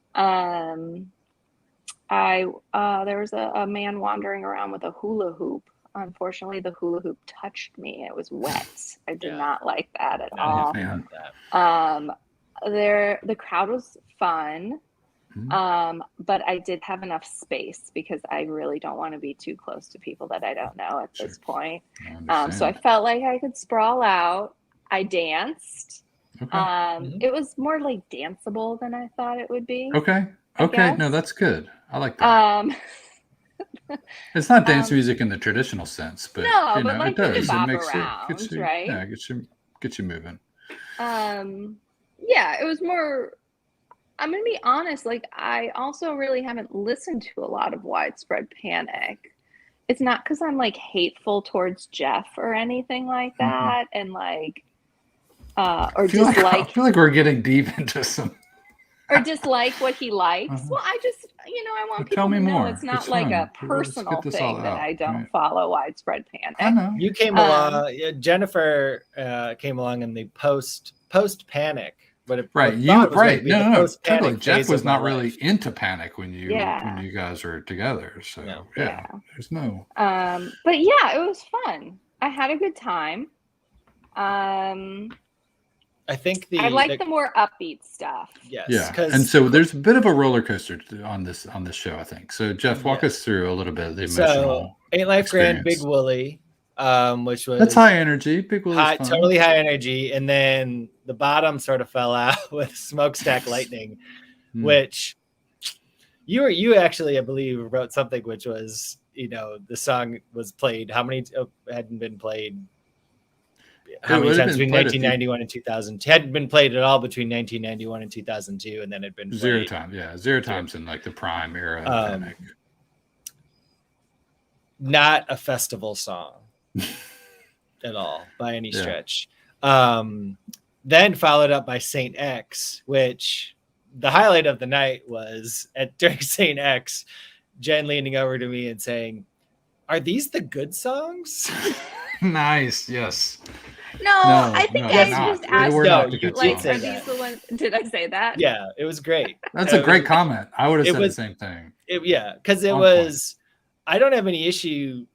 There was a man wandering around with a hula hoop. Unfortunately, the hula hoop touched me. It was wet. I did not like that at all. The crowd was fun. But I did have enough space because I really don't want to be too close to people that I don't know at this point. So I felt like I could sprawl out. I danced. It was more like danceable than I thought it would be. Okay. No, that's good. I like that. It's not dance music in the traditional sense, but no, but like, it does. It makes around, gets you, right? Yeah, gets you moving. Yeah, it was more. I'm gonna be honest. Like, I also really haven't listened to a lot of Widespread Panic. It's not because I'm like hateful towards Jeff or anything like that, and like, or just I feel like we're getting deep into some. Or dislike what he likes. Well, I just, I want people to know it's not like a personal thing that I don't follow Widespread Panic. I know. You came along, Jennifer came along in the post Panic. But No. Totally. Jeff was not really into Panic when you guys were together. So there's no. But yeah, it was fun. I had a good time. I think I like the more upbeat stuff. Yes. Yeah. And so there's a bit of a roller coaster on this show, I think. So Jeff, walk us through a little bit of the emotional. Ain't Life Grand, Big Wooly, which was that's high energy. Big Wooly, totally high energy, and then the bottom sort of fell out with Smokestack Lightning, which you actually, I believe, wrote something which was, the song was played. How many hadn't been played? How many times between 1991 and 2000? Hadn't been played at all between 1991 and 2002, and then had been played. Zero times in like the prime era of Panic. Not a festival song at all by any stretch. then followed up by Saint X, which the highlight of the night was during Saint X, Jen leaning over to me and saying, "Are these the good songs?" Nice. Yes. No, I think no, I they're not. just They asked were No, not the you good did like, songs. say are that. these the ones? Did I say that? Yeah, it was great. That's a great comment. I would have it said was- the same thing. Because it On was, I don't have any issue.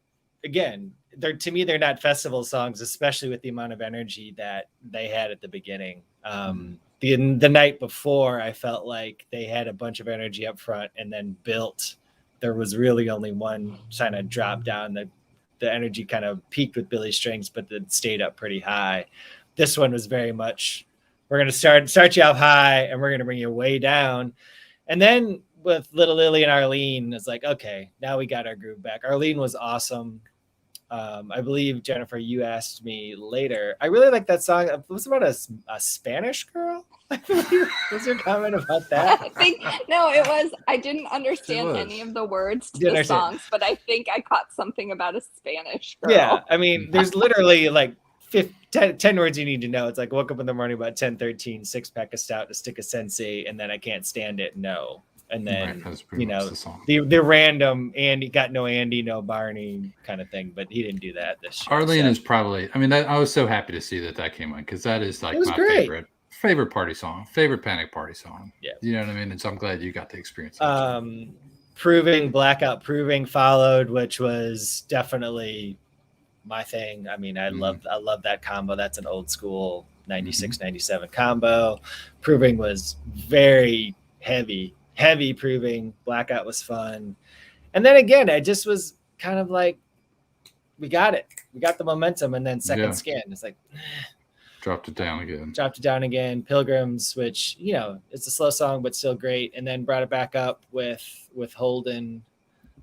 Again, to me, they're not festival songs, especially with the amount of energy that they had at the beginning. The night before, I felt like they had a bunch of energy up front and then built. There was really only one kind of drop down. The energy kind of peaked with Billy Strings, but it stayed up pretty high. This one was very much, we're going to start you off high and we're going to bring you way down. And then with Little Lily and Arlene, it's like, okay, now we got our groove back. Arlene was awesome. I believe, Jennifer, you asked me later. I really like that song. It was about a Spanish girl. I believe. Was your comment about that? I think no, it was. I didn't understand any of the words to the songs, but I think I caught something about a Spanish girl. Yeah, I mean, there's literally like 10 words you need to know. It's like, woke up in the morning about 10:13, 6-pack of stout, a stick of sensei, and then I can't stand it. No. And then, the random Andy, got no Andy, no Barney kind of thing, but he didn't do that this year. Arlene is probably, I mean, I was so happy to see that came on, because that is like my favorite party song, favorite Panic Party song. Yeah. You know what I mean? And so I'm glad you got the experience. Blackout Proving followed, which was definitely my thing. I mean, I love that combo. That's an old school 96, 97 combo. Proving was very heavy Proving. Blackout was fun. And then again, I just was kind of like, we got it. We got the momentum. And then second skin, it's like, dropped it down again. Pilgrims, which, it's a slow song, but still great. And then brought it back up with Holden.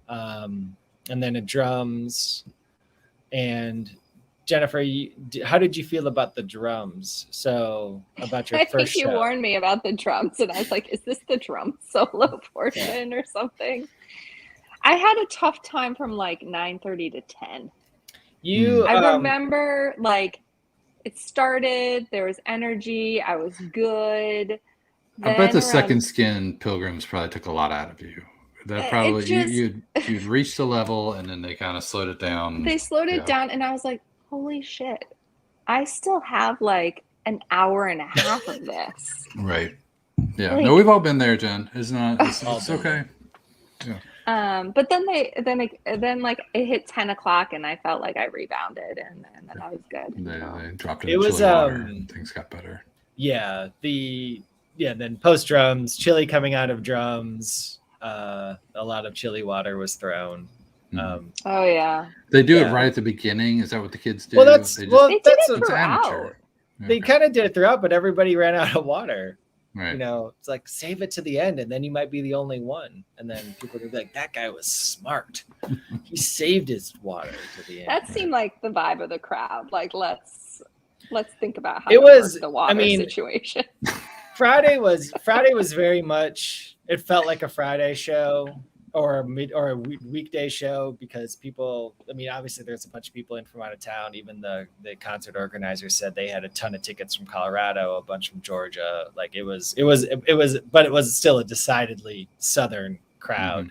And then a drums. And Jennifer, how did you feel about the drums? So about your first I think you warned me about the drums, and I was like, is this the drum solo portion or something? I had a tough time from like 9:30 to 10. I remember like it started, there was energy, I was good. I bet the second skin Pilgrims probably took a lot out of you. That probably you'd reached the level, and then they kind of slowed it down. They slowed it down, and I was like, holy shit, I still have like an hour and a half of this. Right. Yeah. No, we've all been there, Jen. It's okay. Yeah. But then like it hit 10 o'clock, and I felt like I rebounded, and then I was good. They dropped it. It was water, and things got better. Yeah. Then post drums, chili coming out of drums. A lot of chili water was thrown. Oh yeah, they do it right at the beginning. Is that what the kids do? They did it throughout. They kind of did it throughout, but everybody ran out of water. Right. It's like, save it to the end, and then you might be the only one, and then people are gonna be like, that guy was smart. He saved his water to the end. That seemed like the vibe of the crowd. Like, let's think about how it was the water situation. Friday was very much. It felt like a Friday show. Or a weekday show, because people, I mean, obviously there's a bunch of people in from out of town. Even the concert organizers said they had a ton of tickets from Colorado, a bunch from Georgia. Like it was, but it was still a decidedly Southern crowd.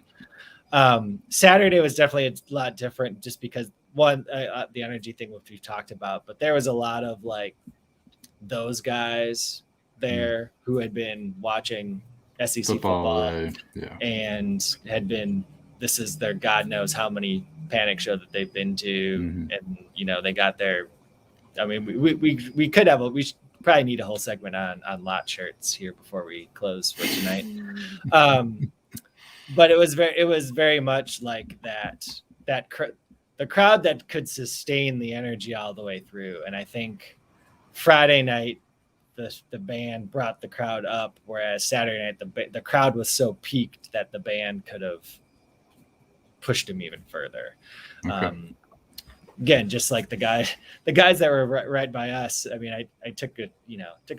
Saturday was definitely a lot different, just because the energy thing, which we've talked about, but there was a lot of like those guys there who had been watching SEC football and had been, this is their God knows how many Panic show that they've been to, and they got their, I mean, we could have we should probably need a whole segment on lot shirts here before we close for tonight. But it was very much like the crowd that could sustain the energy all the way through. And I think Friday night the band brought the crowd up, whereas Saturday night the crowd was so peaked that the band could have pushed them even further. Again, just like the guys that were right by us. I mean, I took a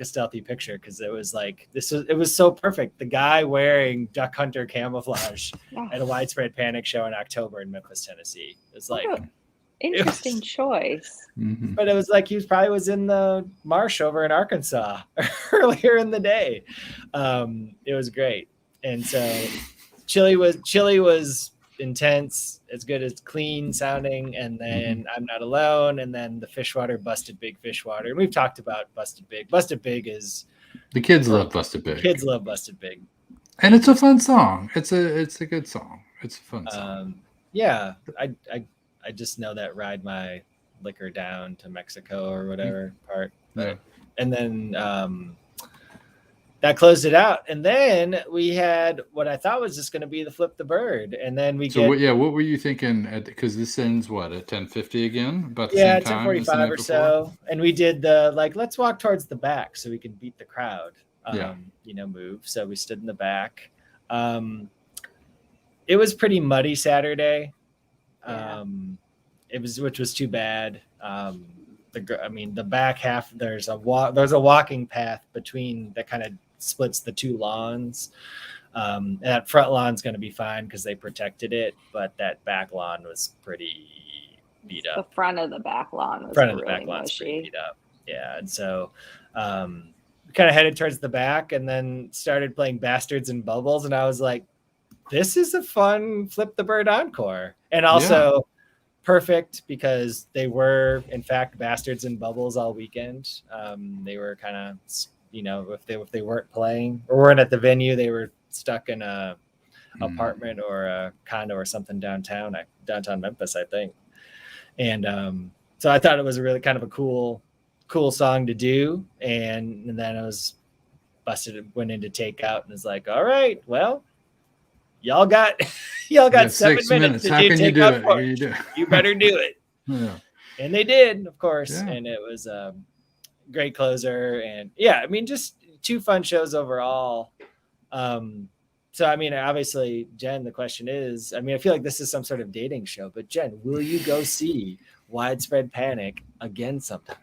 stealthy picture, because it was like it was so perfect. The guy wearing Duck Hunter camouflage at a Widespread Panic show in October in Memphis, Tennessee. It's like Interesting choice. Mhm. But it was like he probably was in the marsh over in Arkansas earlier in the day. It was great. And so Chili was intense, as good as clean sounding, and then I'm Not Alone, and then the Fishwater, Busted Big Fishwater. And we've talked about Busted Big. Busted Big is The kids love Busted Big. Kids love Busted Big. And it's a fun song. It's a good song. It's a fun song. Yeah, I just know that Ride My Liquor Down to Mexico or whatever part. But, and then that closed it out. And then we had what I thought was just going to be the Flip the Bird. And then what were you thinking? Because this ends what, at 10:50 again? About the same time? 10:45 or so. And we did the let's walk towards the back so we can beat the crowd. Move. So we stood in the back. It was pretty muddy Saturday. Which was too bad. The back half, there's a walking path between that kind of splits the two lawns. And that front lawn's going to be fine because they protected it, but that back lawn was pretty beat up. The front of the back lawn was pretty beat up. Yeah, and so we kind of headed towards the back and then started playing Bastards and Bubbles, and I was like, this is a fun Flip the Bird encore. And also perfect because they were, in fact, Bastards and Bubbles all weekend. They were kind of, if they weren't playing or weren't at the venue, they were stuck in a apartment or a condo or something downtown Memphis, I think. And so I thought it was a really kind of a cool song to do. And then I was went into takeout and was like, all right, well, y'all got 7 minutes to do takeout. You better do it. Yeah. And they did, of course. Yeah. And it was a great closer. And just two fun shows overall. So, obviously, Jen, the question is, I feel like this is some sort of dating show, but Jen, will you go see Widespread Panic again sometime?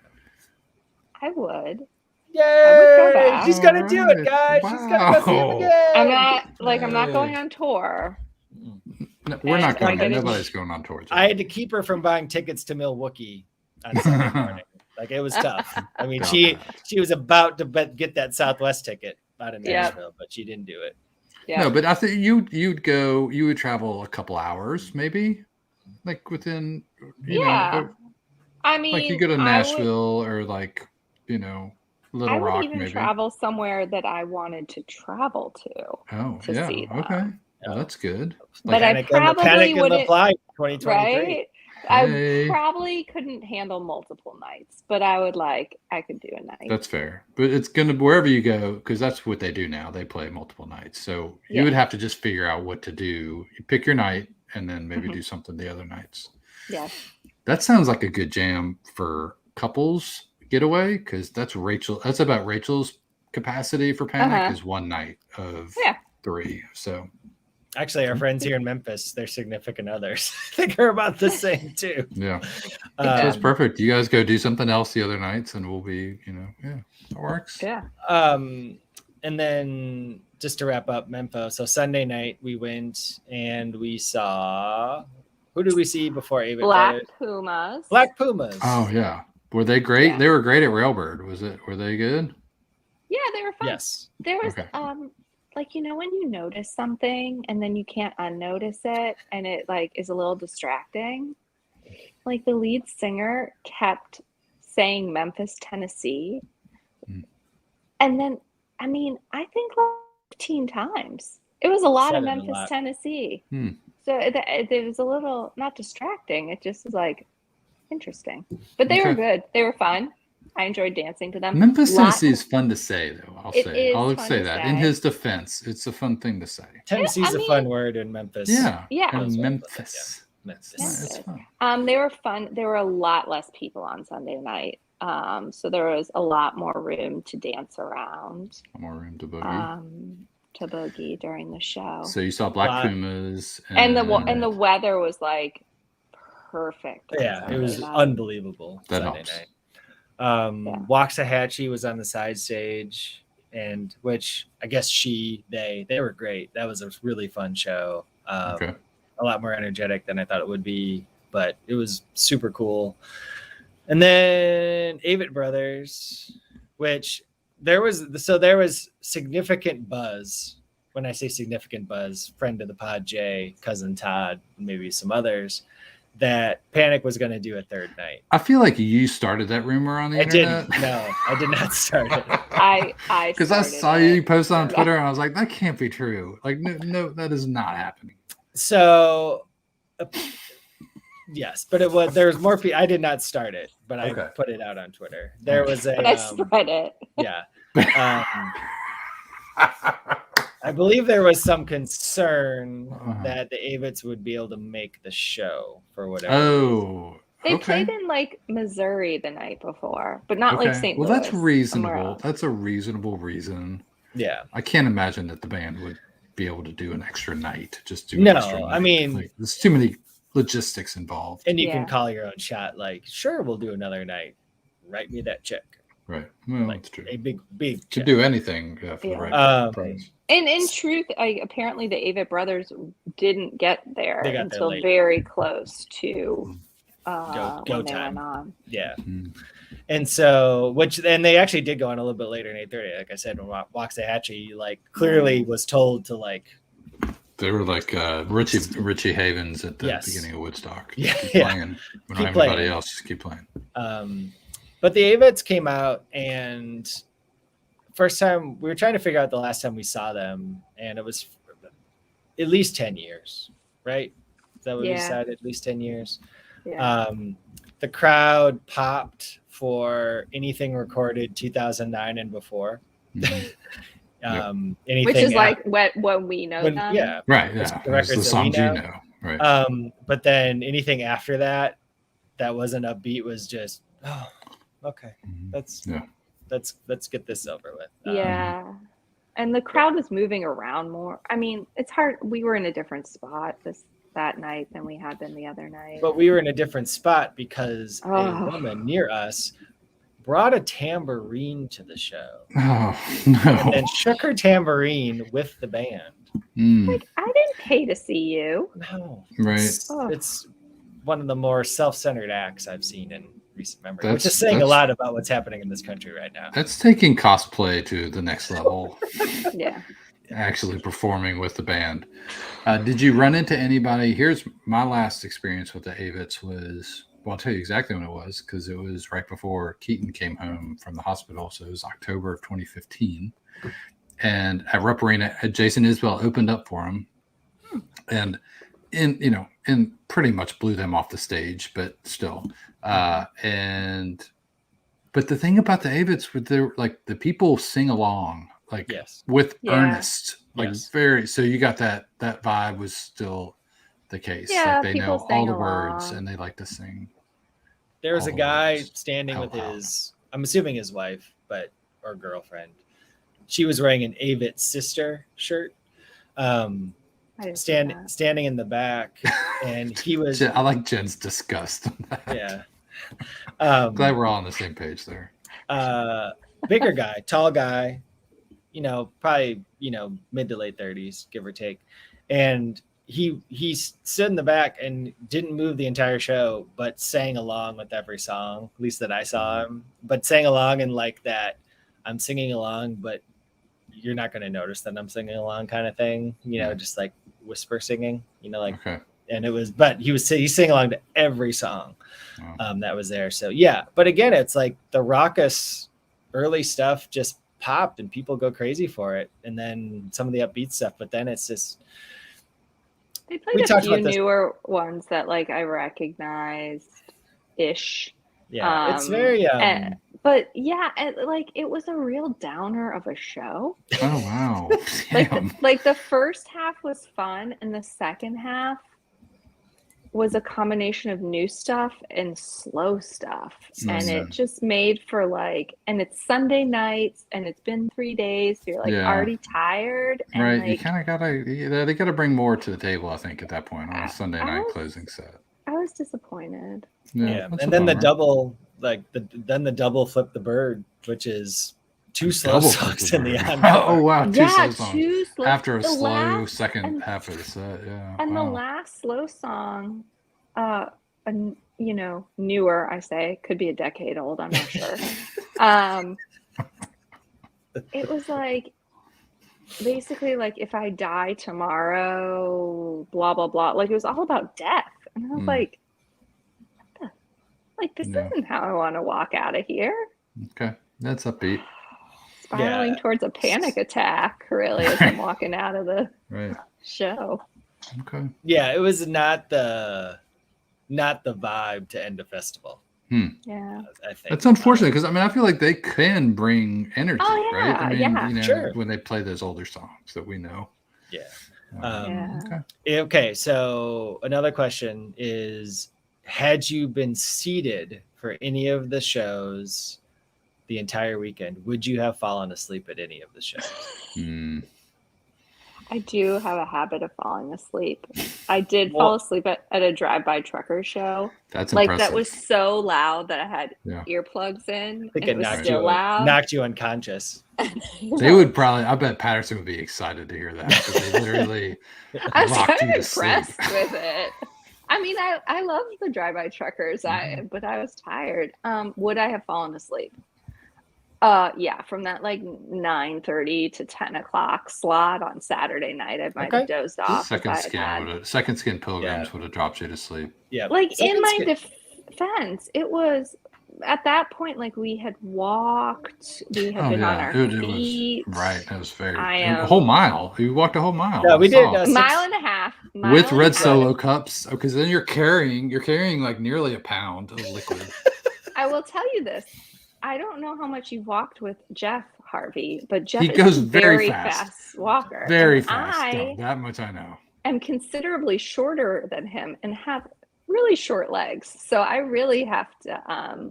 I would. Yay! She's gonna do it, guys. Wow. She's gonna go see it again. I'm not going on tour. No, we're not going. Nobody's going on tour. I had to keep her from buying tickets to Milwaukee on Sunday morning. It was tough. She was about to get that Southwest ticket out of Nashville, but she didn't do it. Yeah. No, but I think you would travel a couple hours, maybe, within. You know, you go to Nashville or Little I Rock, would even maybe. travel somewhere that I wanted to travel to see them. Okay. Well, that's good. But I probably wouldn't apply 2023. Right? I probably couldn't handle multiple nights, but I could do a night. That's fair. But it's going to, wherever you go, because that's what they do now. They play multiple nights. So you would have to just figure out what to do. You pick your night and then maybe do something the other nights. Yeah. That sounds like a good jam for couples getaway, because that's about Rachel's capacity for Panic is one night of 3. So actually, our friends here in Memphis, their significant others, I think are about the same too. Yeah. That's perfect. You guys go do something else the other nights and we'll be, it works. Yeah. And then just to wrap up Mempho. So Sunday night we went and we saw, who did we see before Ava? Black Pumas. Oh yeah. Were they great? Yeah. They were great at Railbird. Were they good? Yeah, they were fun. Yes. There was when you notice something and then you can't unnotice it and it is a little distracting. The lead singer kept saying Memphis, Tennessee. And then I think 15 times. It was a lot of Memphis, Tennessee. So it was a little not distracting. It just was interesting. But they were good. They were fun. I enjoyed dancing to them. Memphis, Tennessee is fun to say, though. I'll say that. In his defense, it's a fun thing to say. Tennessee's a fun word in Memphis. Yeah. Memphis. It's fun. They were fun. There were a lot less people on Sunday night. So there was a lot more room to dance around. More room to boogie. To boogie during the show. So you saw Black Pumas. And the weather was perfect. Yeah, it was unbelievable. That Sunday helps. Night. Waxahachie was on the side stage, and which I guess they were great. That was a really fun show. A lot more energetic than I thought it would be. but it was super cool. And then Avett Brothers, which there was significant buzz. When I say significant buzz, friend of the pod, Jay, cousin Todd, maybe some others, that Panic was going to do a third night. I feel like you started that rumor on the internet. No, I did not start it. Because I saw you post on Twitter and I was like, that can't be true. Like, no, that is not happening. So, yes, but there was more people. I did not start it, but I put it out on Twitter. There was I spread it. Yeah. I believe there was some concern that the Avetts would be able to make the show for whatever. Oh, they played in like Missouri the night before, but not like St. Louis. Well, that's reasonable. That's a reasonable reason. Yeah, I can't imagine that the band would be able to do an extra night. Just do no. An extra night. I mean, like, there's too many logistics involved. And you can call your own shot. Like, sure, we'll do another night. Write me that check. Right. Well, like, that's true. A big to do anything for the right price. And in truth, apparently the Avett Brothers didn't get there until there very close to go when they time. went on. Yeah. Mm-hmm. And so, and they actually did go on a little bit later in 8:30. Like I said, when Waxahachie like clearly was told to like. They were like Richie Havens at the beginning of Woodstock. Keep playing. When everybody else just keep playing. But the Avetts came out, and first time we were trying to figure out the last time we saw them, and it was at least 10 years, right? Is that what we decided? At least 10 years. Yeah. The crowd popped for anything recorded 2009 and before. Mm-hmm. Anything which is like when we know them. Yeah. Right. Yeah. The records the songs you know. Right. But then anything after that wasn't upbeat was just okay. Let's get this over with. Yeah. And the crowd was moving around more. I mean, it's hard. We were in a different spot that night than we had been the other night. But we were in a different spot because a woman near us brought a tambourine to the show. Oh, no. And then shook her tambourine with the band. Like, I didn't pay to see you. No. Right. It's one of the more self-centered acts I've seen in recent memory, which is saying a lot about what's happening in this country right now. That's taking cosplay to the next level. Yeah. Actually performing with the band. Did you run into anybody? Here's my last experience with the Avetts was, well, I'll tell you exactly when it was, because it was right before Keaton came home from the hospital. So it was October of 2015. And at Rupp Arena, Jason Isbell opened up for him. And and pretty much blew them off the stage, but still. But the thing about the Avetts, they're like the people sing along, like with earnest, like very. So you got that vibe was still the case. Yeah, like they know all the along. words and they like to sing. There was a guy standing with I'm assuming his wife, or girlfriend. She was wearing an Avett Sister shirt. Standing in the back, and he was. I like Jen's disgust. Yeah. Glad we're all on the same page there. Bigger guy, tall guy, probably mid to late 30s, give or take, and he stood in the back and didn't move the entire show, but sang along with every song, at least that I saw him. But sang along in like that, I'm singing along, but you're not going to notice that I'm singing along kind of thing, just like whisper singing, and it was, but he sang along to every song that was there. So yeah, but again, it's like the raucous early stuff just popped and people go crazy for it. And then some of the upbeat stuff, but then it's just, they played a few newer ones that like I recognized ish. Yeah. It's very, but yeah, like it was a real downer of a show. Oh wow! like the first half was fun, and the second half was a combination of new stuff and slow stuff, and it just made for and it's Sunday nights, and it's been 3 days, so you're already tired. And right, you kind of gotta they gotta bring more to the table, I think, at that point on a Sunday night closing set. I was disappointed. Yeah, and then the double. Then the double Flip the Bird, which is two slow songs in the encore. Oh wow, two slow songs after a slow last, second half of the set. Yeah, and the last slow song, newer, I say, could be a decade old, I'm not sure. It was like, basically, like, if I die tomorrow, blah, blah, blah. Like, it was all about death. And I was like, this isn't how I want to walk out of here. Okay. That's upbeat. Spiraling towards a panic attack, really, as I'm walking out of the show. Okay. Yeah, it was not the vibe to end a festival. Yeah, I think that's unfortunate because I feel like they can bring energy, Oh, yeah, right? I mean, yeah. sure. When they play those older songs that we know. Yeah. Okay. So another question is: had you been seated for any of the shows the entire weekend, would you have fallen asleep at any of the shows? I do have a habit of falling asleep. I did fall asleep at a drive-by trucker show. That's like impressive. That was so loud that I had earplugs in. I think it was still loud. Knocked you unconscious. They would probably. I bet Patterson would be excited to hear that. They literally I was rocked kind you of to sleep. impressed with it. I mean, I love the drive-by truckers. But I was tired. Would I have fallen asleep? Yeah, from that like 9:30 to 10 o'clock slot on Saturday night, I might have dozed off. Second Skin Pilgrims would have dropped you to sleep. Yeah, like in my defense, it was at that point like we had walked, we had been on our feet. That was a whole mile. You walked a whole mile. Yeah, we did a mile and a half with red Solo cups. Because then you're carrying like nearly a pound of liquid. I will tell you this. I don't know how much you've walked with Jeff, Harvey, but Jeff goes is a very fast walker. Very fast. That much I know. I'm considerably shorter than him and have really short legs. So I really have to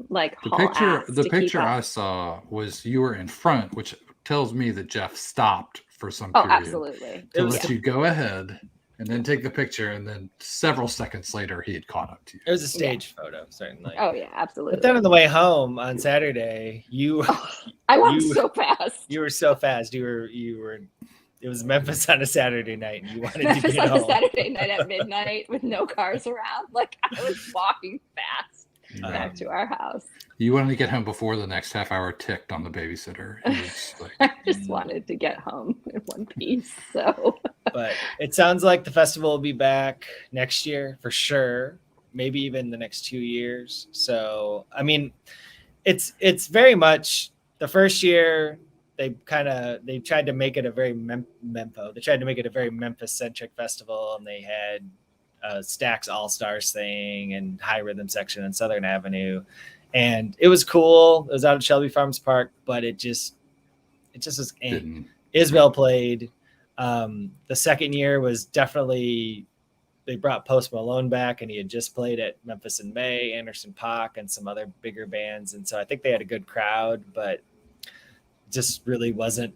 the picture I saw was you were in front, which tells me that Jeff stopped for some period. Absolutely. To let you go ahead. And then take the picture, and then several seconds later, he had caught up to you. It was a stage photo, certainly. Oh yeah, absolutely. But then on the way home on Saturday, I walked so fast. You were so fast. You were. It was Memphis on a Saturday night, and you wanted to get home. On a Saturday night at midnight with no cars around. Like I was walking fast back to our house. You wanted to get home before the next half hour ticked on the babysitter. I just wanted to get home in one piece. So, but it sounds like the festival will be back next year for sure. Maybe even the next 2 years. So, I mean, it's very much the first year. They tried to make it a very Mempho. They tried to make it a very Memphis centric festival, and they had Stax All-Stars thing and High Rhythm section in Southern Avenue. And it was cool. It was out at Shelby Farms Park, but it just was Isabel played. The second year was definitely, they brought Post Malone back, and he had just played at Memphis in May, Anderson .Paak, and some other bigger bands. And so I think they had a good crowd, but just really wasn't,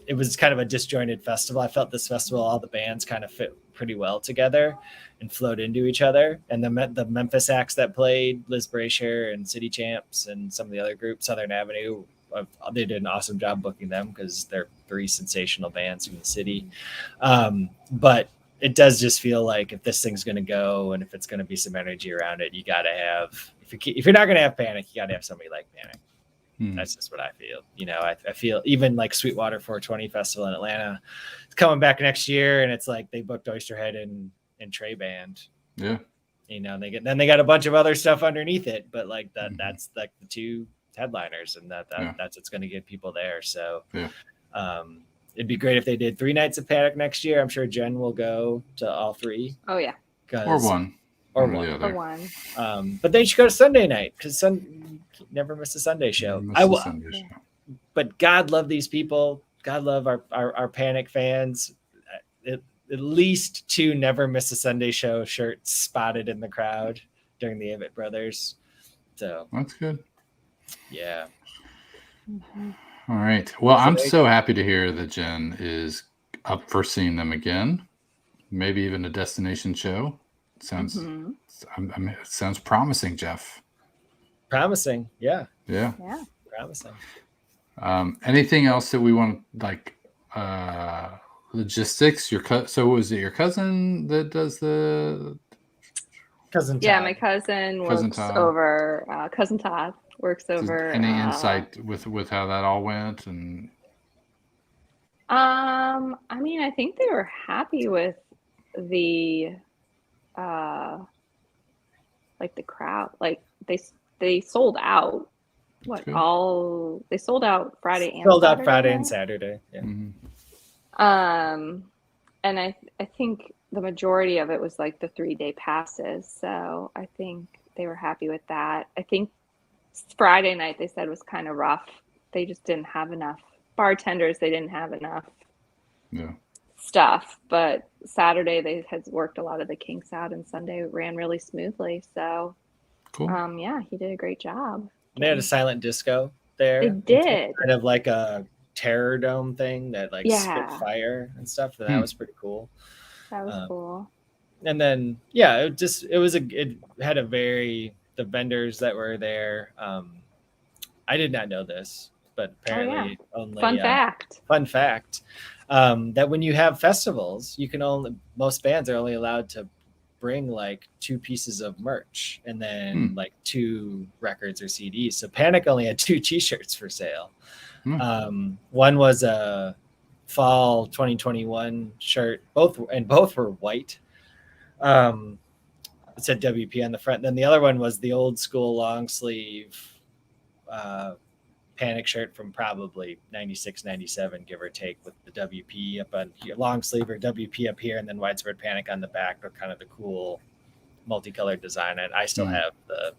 it was kind of a disjointed festival. I felt this festival, all the bands kind of fit pretty well together and flowed into each other. And the Memphis acts that played, Liz Brasher and City Champs and some of the other groups, Southern Avenue, they did an awesome job booking them because they're 3 sensational bands from the city. But it does just feel like if this thing's going to go and if it's going to be some energy around it, you got to have, if you're not going to have Panic, you got to have somebody like Panic. That's just what I feel. You know, I feel even like Sweetwater 420 Festival in Atlanta, it's coming back next year, and it's like they booked Oysterhead and Trey Band. Yeah. You know, they got a bunch of other stuff underneath it, but like that's like the 2 headliners, and that's what's going to get people there. So it'd be great if they did 3 nights of Panic next year. I'm sure Jen will go to all 3. Oh yeah. Or one. Or one. But they should go to Sunday night because never miss a Sunday show. But God love these people. God love our Panic fans. At least 2 never miss a Sunday show shirts spotted in the crowd during the Avett Brothers. So that's good. Yeah. All right. Well, I'm so happy to hear that Jen is up for seeing them again. Maybe even a destination show. Sounds it sounds promising, Jeff. Promising, yeah. Promising. Anything else that we want, like logistics? So was it your cousin that does the Cousin Todd. Yeah, my cousin works Todd. over. Cousin Todd works over. Any insight with how that all went? And I mean, I think they were happy with the like the crowd. Like they sold out. What Good. all? They sold out Friday and Sold out Saturday Friday night? and Saturday. Yeah. Mhm. And I think the majority of it was like the 3-day passes. So I think they were happy with that. I think Friday night they said was kind of rough. They just didn't have enough bartenders. They didn't have enough Yeah. stuff. But Saturday they had worked a lot of the kinks out, and Sunday ran really smoothly. So Cool. yeah, he did a great job. They had a silent disco there. They did. Kind of like a terror dome thing that like spit fire and stuff. And that was pretty cool. That was cool. And then it had a very, the vendors that were there. I did not know this, but apparently only fun fact that when you have festivals, most bands are only allowed to bring like 2 pieces of merch and then like 2 records or CDs. So Panic only had 2 t-shirts for sale. One was a fall 2021 shirt, both were white. It said WP on the front. Then the other one was the old school long sleeve Panic shirt from probably 96, 97, give or take, with the WP up on here, long sleeve or WP up here, and then Widespread Panic on the back, or kind of the cool multicolored design. And I still have the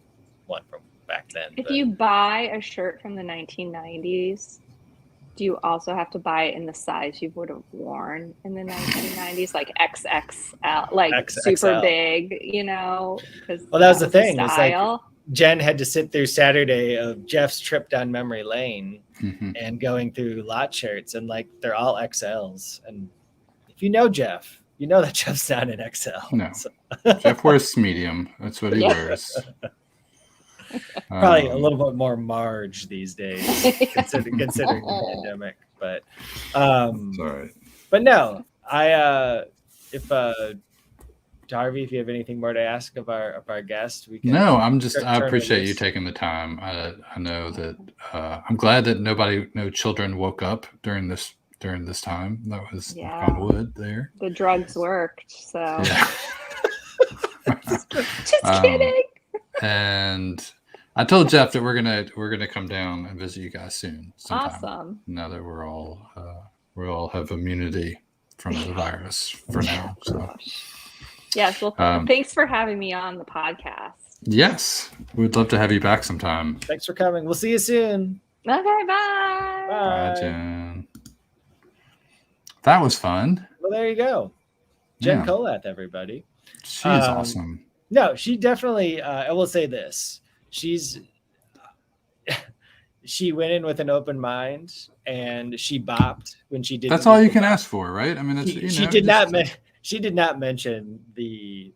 one from back then. If you buy a shirt from the 1990s, do you also have to buy it in the size you would have worn in the 1990s, like XXL, like XXL. Super big, you know? Well, that was the thing. It's like Jen had to sit through Saturday of Jeff's trip down memory lane and going through lot shirts, and like they're all XLs. And if you know Jeff, you know that Jeff's not an XL. No, so. Jeff wears medium. That's what he wears. Probably a little bit more Marge these days, considering the pandemic. But sorry. But no, Harvey, if you have anything more to ask of our guest, we can. No, I appreciate you taking the time. I know that I'm glad that no children woke up during this time. That was on wood there. The drugs worked, so. Yeah. Just kidding. And I told Jeff that we're gonna come down and visit you guys soon. Sometime. Awesome. Now that we all have immunity from the virus for now. So. Yes. Well, thanks for having me on the podcast. Yes, we'd love to have you back sometime. Thanks for coming. We'll see you soon. Okay. Bye. Bye, Jen. That was fun. Well, there you go. Jen Kolath, everybody. She's awesome. No, she definitely, I will say this. She went in with an open mind, and she bopped when she did. That's all you can ask for, right? I mean, she did not mention the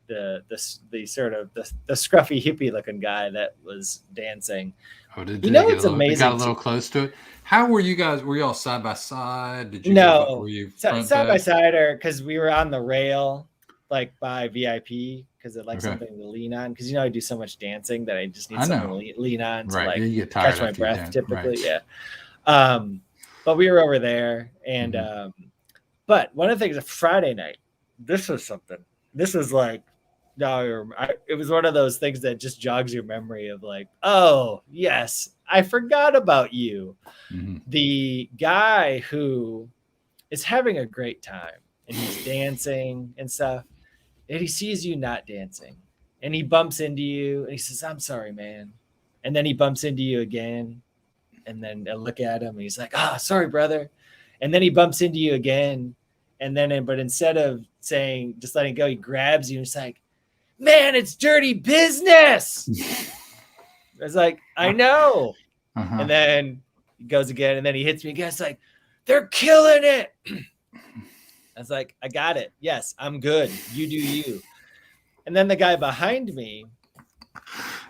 sort of the scruffy hippie looking guy that was dancing. Oh, did it's amazing. Got a little close to it. How were you guys? Were you all side by side? Did you? No, were you side by side, or because we were on the rail, like by VIP, because it something to lean on. Because I do so much dancing that I just need something to lean on to you get tired catch my breath. Typically, right. Yeah. But we were over there, and but one of the things, Friday night, this was something. This was like, it was one of those things that just jogs your memory of like, oh yes, I forgot about you. Mm-hmm. The guy who is having a great time and he's dancing and stuff, and he sees you not dancing, and he bumps into you and he says, "I'm sorry, man," and then he bumps into you again, and then I look at him and he's like, "Ah, sorry, brother," and then he bumps into you again, and then but instead of saying just letting go, he grabs you and he's like, "Man, it's dirty business." It's like, I know. And then he goes again, and then he hits me again. It's like, "They're killing it." I was like, I got it. Yes, I'm good. You do you. And then the guy behind me,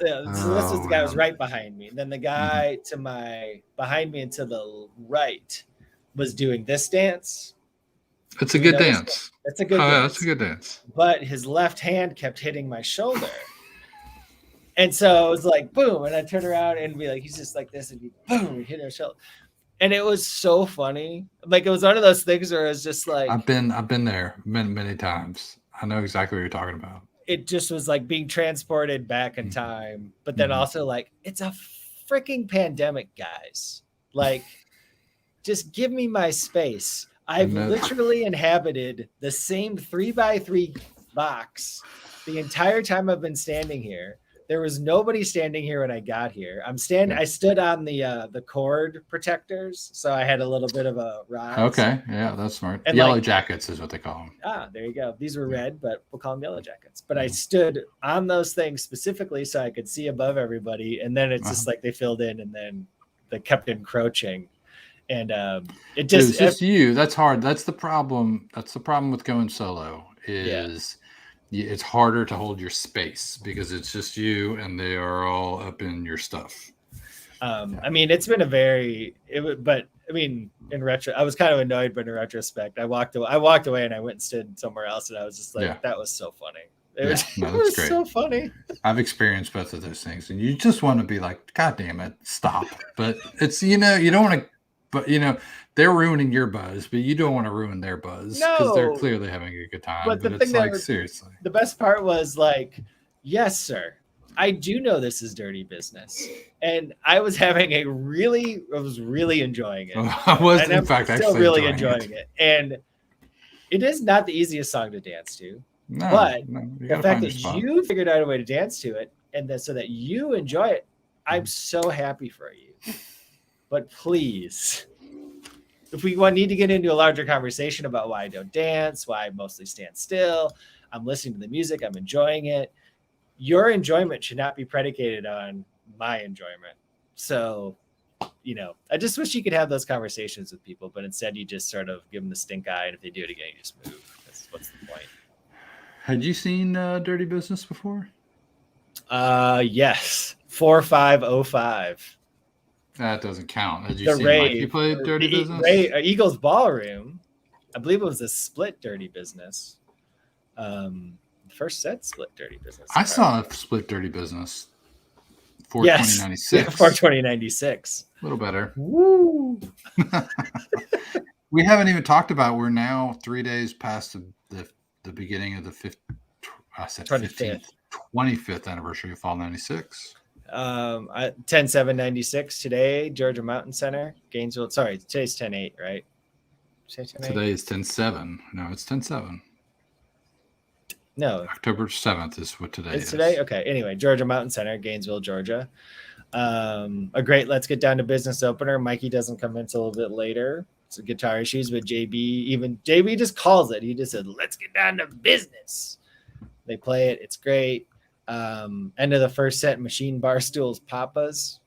this was the guy who was right behind me. And then the guy behind me and to the right was doing this dance. It's a good dance. That's a good dance. That's a good dance. But his left hand kept hitting my shoulder. And so it was like, boom. And I turn around and be like, he's just like this and be boom, and hit our shoulder. And it was so funny. Like, it was one of those things where it was just like, I've been there many times. I know exactly what you're talking about. It just was like being transported back in time, but then also like, it's a freaking pandemic, guys. Like, just give me my space. I've literally inhabited the same 3x3 box the entire time I've been standing here. There was nobody standing here when I got here. I stood on the cord protectors, so I had a little bit of a rise. Okay, yeah, that's smart. And yellow jackets is what they call them. Ah, there you go. These were red, but we'll call them yellow jackets. But I stood on those things specifically so I could see above everybody, and then it's just like they filled in, and then they kept encroaching, and it was just you. That's hard. That's the problem. That's the problem with going solo. It's harder to hold your space because it's just you and they are all up in your stuff. I mean, it's been but I mean, in retro, I was kind of annoyed, but in retrospect, I walked away and I went and stood somewhere else, and I was just like, that was so funny. It was great. So funny. I've experienced both of those things, and you just want to be like, God damn it, stop. But it's, you don't want to, but they're ruining your buzz, but you don't want to ruin their buzz because they're clearly having a good time. But it's like, seriously. The best part was like, yes, sir, I do know this is dirty business. And I was really enjoying it. I was, in fact, still really enjoying it. And it is not the easiest song to dance to. No, but the fact that you figured out a way to dance to it and so that you enjoy it, I'm so happy for you. But please, if we need to get into a larger conversation about why I don't dance, why I mostly stand still, I'm listening to the music, I'm enjoying it. Your enjoyment should not be predicated on my enjoyment. So, I just wish you could have those conversations with people, but instead you just sort of give them the stink eye, and if they do it again, you just move. What's the point? Had you seen Dirty Business before? Yes. 4505. That doesn't count. Had you seen Mikey play Dirty Business? Eagles Ballroom. I believe it was a split Dirty Business. First set split Dirty Business. I saw a split Dirty Business for 2096. For 2096. A little better. Woo! We haven't even talked about, we're now 3 days past the beginning of the 25th anniversary of Fall 96. 10/7/96 today, Georgia Mountain Center, Gainesville. Sorry, today's 10/8, right? Today is 10/7. No, it's 10/7. No, October 7th is what today is. Today? Okay. Anyway, Georgia Mountain Center, Gainesville, Georgia. A great Let's Get Down to Business opener. Mikey doesn't come in until a little bit later. It's guitar issues, but JB just calls it. He just said, "Let's get down to business." They play it. It's great. End of the first set, Machine Bar Stools Papas.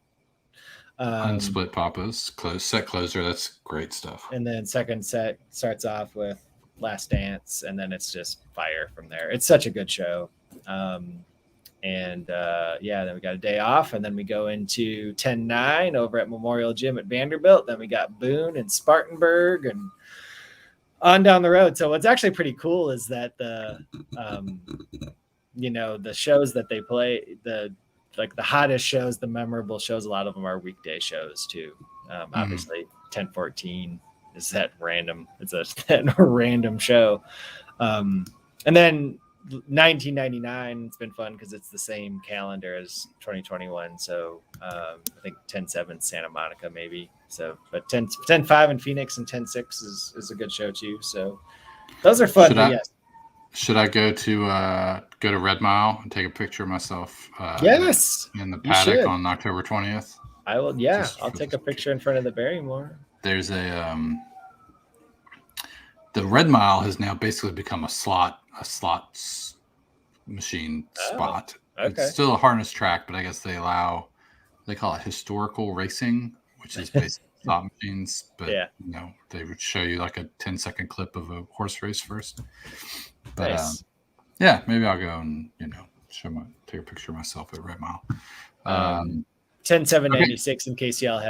Unsplit Papas, set closer. That's great stuff. And then second set starts off with Last Dance, and then it's just fire from there. It's such a good show. Then we got a day off, and then we go into 10/9 over at Memorial Gym at Vanderbilt. Then we got Boone and Spartanburg and on down the road. So what's actually pretty cool is that the shows that they play, the hottest shows, the memorable shows, a lot of them are weekday shows too. Obviously 10/14 is that random show. And then 1999, it's been fun because it's the same calendar as 2021. So I think 10/7 Santa Monica maybe. So, but 10/5 in Phoenix and 10/6 is a good show too. So those are fun. Should I go to Red Mile and take a picture of myself? Yes, in the paddock on October 20th. I will. Yeah, I'll take a picture in front of the Barrymore. There's the Red Mile has now basically become a slot machine spot. Okay. It's still a harness track, but I guess they call it historical racing, which is basically slot machines. But they would show you like a 10-second clip of a horse race first. But nice. Maybe I'll go and take a picture of myself at Red Mile. 10/7/96. In case y'all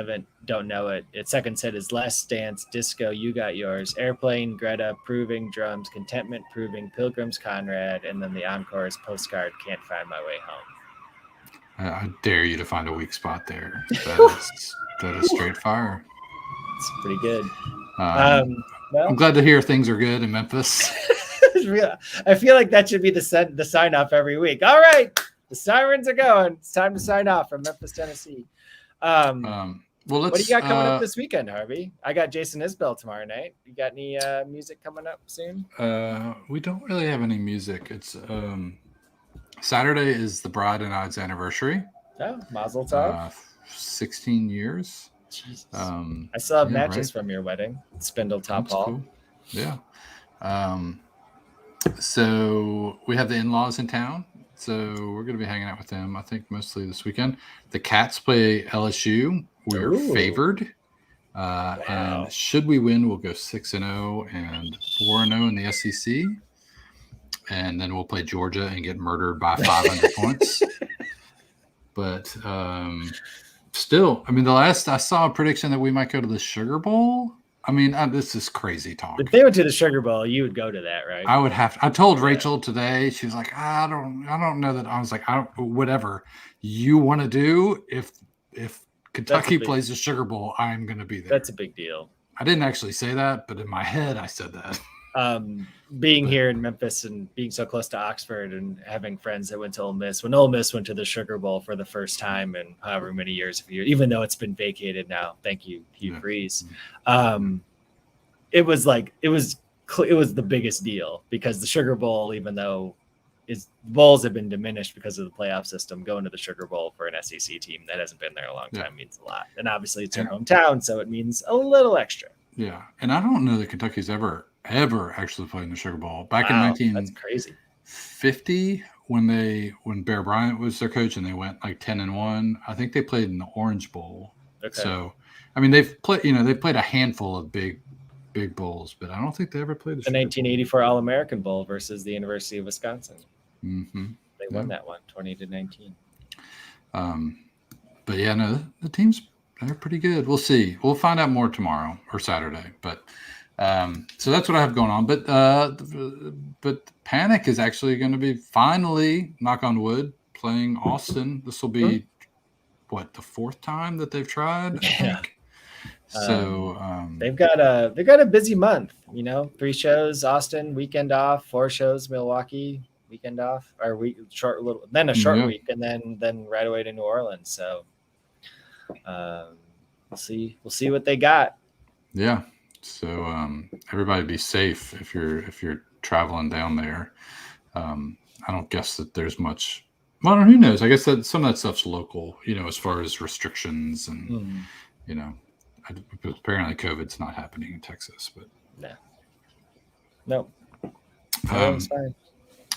don't know it, its second set is Last Dance, Disco, You Got Yours, Airplane, Greta, Proving, Drums, Contentment, Proving, Pilgrims, Conrad, and then the encore is Postcard, Can't Find My Way Home. I dare you to find a weak spot there. That is straight fire. It's pretty good. I'm glad to hear things are good in Memphis. I feel like that should be the sign off every week. All right, the sirens are going. It's time to sign off from Memphis, Tennessee. Well, what do you got coming up this weekend, Harvey? I got Jason Isbell tomorrow night. You got any music coming up soon? We don't really have any music. It's Saturday is the bride and I's anniversary. Oh, Mazel Tov. 16 years. Jesus. I still have matches right? from your wedding. Spindle Top That's Hall. Cool. Yeah. So we have the in-laws in town. So we're going to be hanging out with them, I think, mostly this weekend. The Cats play LSU. We're favored. Wow. And should we win, we'll go 6-0 and 4-0 in the SEC. And then we'll play Georgia and get murdered by 500 points. But still, I mean, the last I saw a prediction that we might go to the Sugar Bowl. I mean, this is crazy talk. If they went to the Sugar Bowl, you would go to that, right? I would have to. I told Rachel today. She was like, I don't know that. I was like, whatever you want to do. If Kentucky plays the Sugar Bowl, I'm going to be there. That's a big deal. I didn't actually say that, but in my head, I said that. Being here in Memphis and being so close to Oxford and having friends that went to Ole Miss, when Ole Miss went to the Sugar Bowl for the first time in however many years, even though it's been vacated now, thank you, Hugh Freeze. It was the biggest deal because the Sugar Bowl, even though bowls have been diminished because of the playoff system, going to the Sugar Bowl for an SEC team that hasn't been there a long time means a lot. And obviously it's their hometown, so it means a little extra. Yeah. And I don't know that Kentucky's ever actually played in the Sugar Bowl. Back in that's crazy. 50, when Bear Bryant was their coach and they went like 10-1, I think they played in the Orange Bowl. Okay. So I mean they've played a handful of big bowls, but I don't think they ever played the 1984 All-American Bowl versus the University of Wisconsin. Mm-hmm. They won that one 20-19. But yeah, no, the teams, they're pretty good. We'll see. We'll find out more tomorrow or Saturday. But so that's what I have going on. But Panic is actually going to be finally, knock on wood, playing Austin. This will be the fourth time that they've tried, I think. So they've got a busy month, 3 shows, Austin, weekend off, 4 shows, Milwaukee, weekend off, or then a short week, and then right away to New Orleans. So we'll see what they got. Yeah. So everybody be safe if you're traveling down there. I don't guess that there's much. Well, who knows? I guess that some of that stuff's local, as far as restrictions and apparently COVID's not happening in Texas, but no.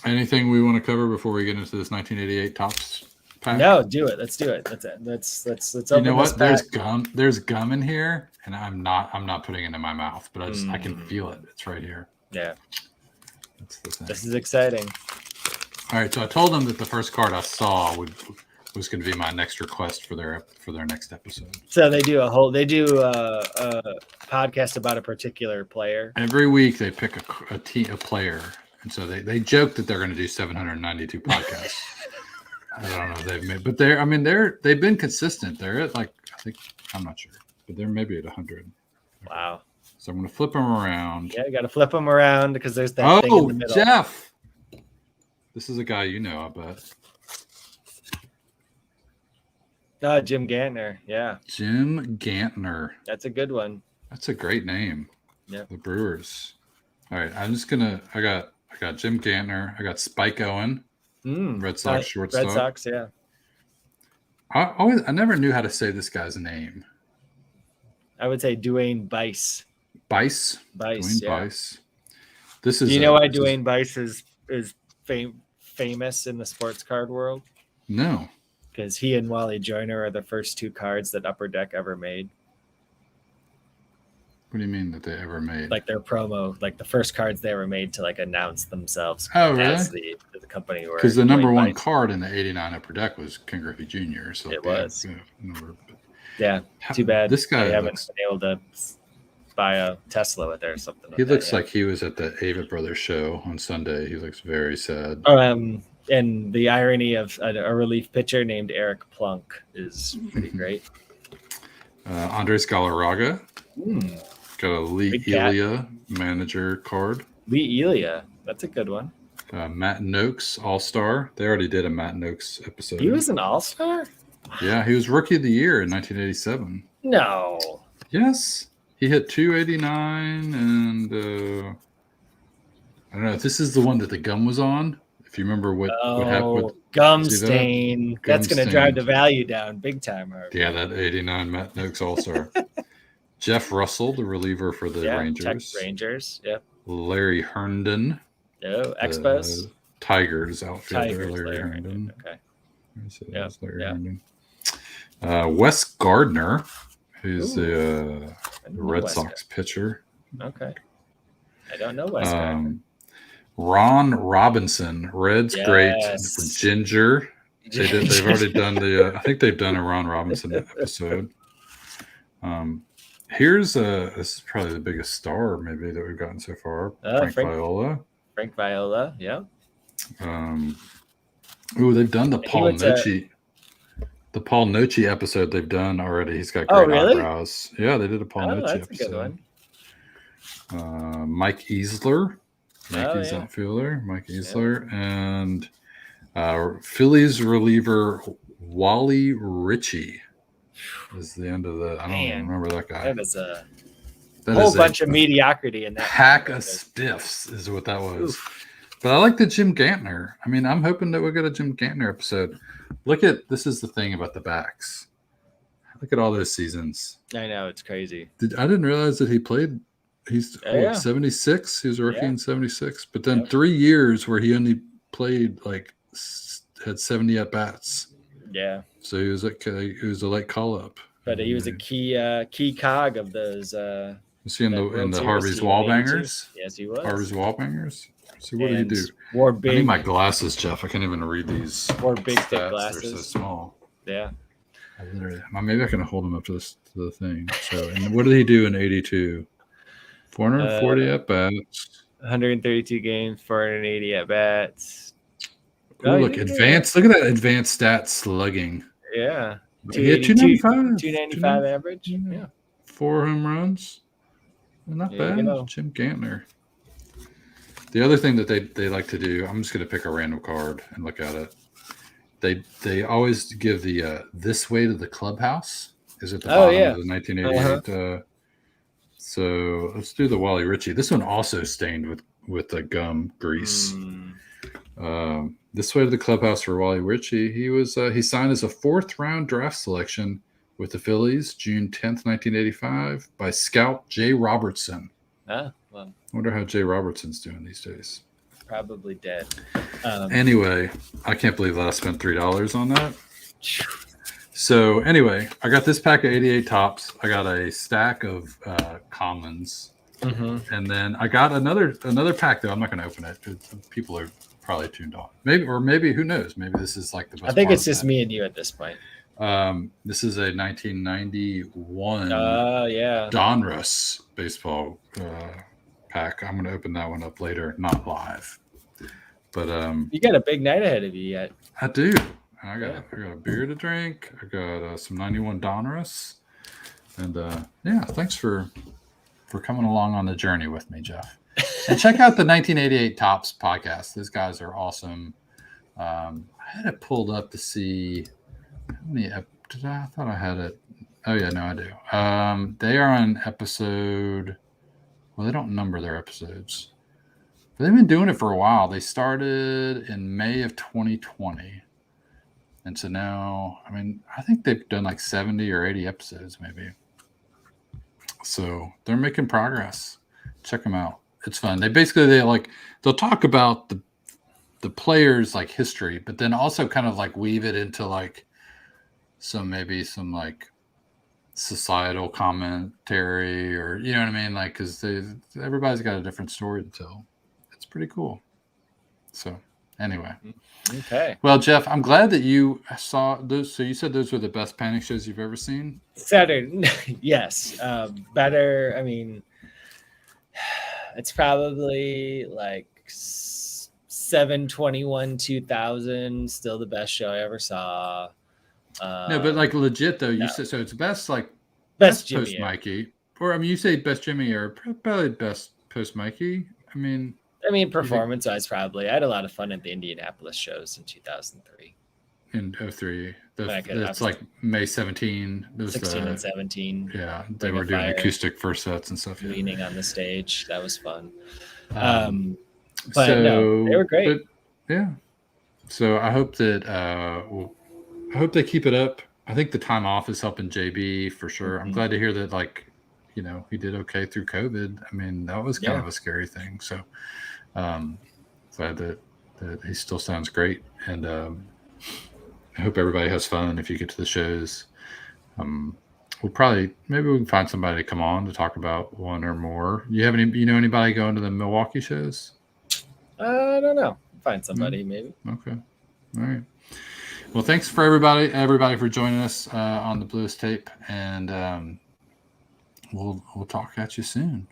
Anything we want to cover before we get into this 1988 Topps pack? No, do it. Let's do it. Let's open. You know what? There's gum in here, and I'm not putting it in my mouth, but I can feel it. It's right here. Yeah. That's the thing. This is exciting. All right, so I told them that the first card I saw was going to be my next request for their next episode. So they do a podcast about a particular player. Every week they pick a player, and so they joke that they're going to do 792 podcasts. I don't know if they've made, but they've been consistent. They're at I'm not sure, but they're maybe at 100. Wow. So I'm going to flip them around. Yeah, you got to flip them around because there's that thing in the middle. Jeff. This is a guy I bet. Jim Gantner. Yeah. Jim Gantner. That's a good one. That's a great name. Yeah. The Brewers. All right. I got Jim Gantner. I got Spike Owen. Red Sox shortstop. Red Sox, yeah. I never knew how to say this guy's name. I would say Dwayne Bice. Bice? Bice, Dwayne yeah. Bice. This is. Do you know why Dwayne Bice is famous in the sports card world? No. Because he and Wally Joyner are the first 2 cards that Upper Deck ever made. What do you mean that they ever made? Like their promo, like the first cards they ever made to announce themselves as the company. Because the number 1 card in the 89 Upper Deck was Ken Griffey Jr. So it was. Yeah, too bad. This guy haven't been able to buy a Tesla with it or something. He looks like he was at the Ava Brothers show on Sunday. He looks very sad. And the irony of a relief pitcher named Eric Plunk is pretty great. Andres Galarraga. Got a Lee Big cat. Elia manager card. Lee Elia. That's a good one. Matt Noakes, All-Star. They already did a Matt Noakes episode. He was an All-Star? Yeah, he was Rookie of the Year in 1987. No. Yes. He hit 289 and I don't know if this is the one that the gum was on. If you remember what happened. Gum stain. Gum That's going to stain. drive the value down big time, Harvey. Yeah, that 89 Matt Noakes All-Star. Jeff Russell, the reliever for the Rangers. Texas Rangers, yep. Larry Herndon. Oh, Expos. Tigers outfielder. Tigers, Larry Herndon. Okay. Yep. Larry Herndon. Wes Gardner, who's the Red Sox pitcher. Okay. I don't know Wes Gardner. Ron Robinson, Reds great for Ginger. They've already done I think they've done a Ron Robinson episode. Here's this is probably the biggest star maybe that we've gotten so far. Frank Viola. Frank Viola, yeah. They've done the Paul Noce. The Paul Noce episode they've done already. He's got great eyebrows. Yeah, they did a Paul Noce that's episode. A good one. Mike Easler, Yankees outfielder. Mike Easler. And Phillies reliever Wally Ritchie is the end of the. I don't even remember that guy. That is a whole bunch of mediocrity in that. Pack of stiffs is what that was. Oof. But I like the Jim Gantner. I mean, I'm hoping that we'll get a Jim Gantner episode. This is the thing about the backs. Look at all those seasons. I know, it's crazy. I didn't realize that he played. He's 76. He was a rookie in 76. But then 3 years where he only played had 70 at bats. Yeah. So he was a late call up. But he was a key cog of those. Was he in the Harvey's Wallbangers? Yes, he was. Harvey's Wallbangers. So what did he do? I need my glasses, Jeff. I can't even read these. Wore big thick glasses. They're so small. Yeah. Maybe I can hold him up to the thing. So, and what did he do in 82? 440 at bats. 132 games, 480 at bats. Look at that advanced stat slugging. Yeah. 295 average. Yeah. 4 home runs. Not bad. Jim Gantner. The other thing that they like to do, I'm just going to pick a random card and look at it. They always give the This Way to the Clubhouse is at the bottom of the 1988. So let's do the Wally Ritchie. This one also stained with the gum grease. This Way to the Clubhouse for Wally Ritchie. He signed as a 4th round draft selection with the Phillies June 10th, 1985 by scout Jay Robertson. Well, I wonder how Jay Robertson's doing these days. Probably dead. Anyway, I can't believe that I spent $3 on that. So anyway, I got this pack of 88 tops. I got a stack of commons, and then I got another pack though. I'm not going to open it. People are probably tuned on. Maybe who knows? Maybe this is like the best. I think it's just me and you at this point. This is a 1991 Donruss baseball pack. I'm going to open that one up later, not live. But you got a big night ahead of you yet. I do. I got a beer to drink. I got some 91 Donruss. And thanks for coming along on the journey with me, Jeff. And check out the 1988 Tops podcast. These guys are awesome. I had it pulled up to see how many. I thought I had it. Oh yeah, no, I do. They are on episode. Well, they don't number their episodes. But they've been doing it for a while. They started in May of 2020. And so now, I think they've done like 70 or 80 episodes maybe. So they're making progress. Check them out. It's fun. They'll talk about the players' like history, but then also kind of like weave it into like some like societal commentary, or you know what I mean? Like, because everybody's got a different story to tell. It's pretty cool. So anyway. Okay. Well, Jeff, I'm glad that you saw those. So you said those were the best panic shows you've ever seen? Saturday. Yes. Better. It's probably like 7/21/2000, still the best show I ever saw. No, but like legit though, you no. said so. It's best like Best post Jimmy era. Mikey, or I mean, you say best Jimmy or probably best post Mikey. I mean, performance-wise, probably. I had a lot of fun at the Indianapolis shows in 2003. in 03. I That's like May 17. It was 16 and 17. Yeah, they Ring were of doing Fire, acoustic first sets and stuff. leaning on the stage. That was fun. But no, they were great. But, yeah. So I hope that I hope they keep it up. I think the time off is helping JB for sure. I'm glad to hear that, like, you know, he did okay through COVID. I mean, that was kind of a scary thing. So glad that he still sounds great. And I hope everybody has fun if you get to the shows. We'll probably, maybe we can find somebody to come on to talk about one or more. You know anybody going to the Milwaukee shows? I don't know. Find somebody maybe. Okay. All right. Well, thanks for everybody for joining us on the Bluest Tape, and we'll talk at you soon.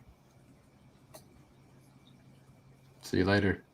See you later.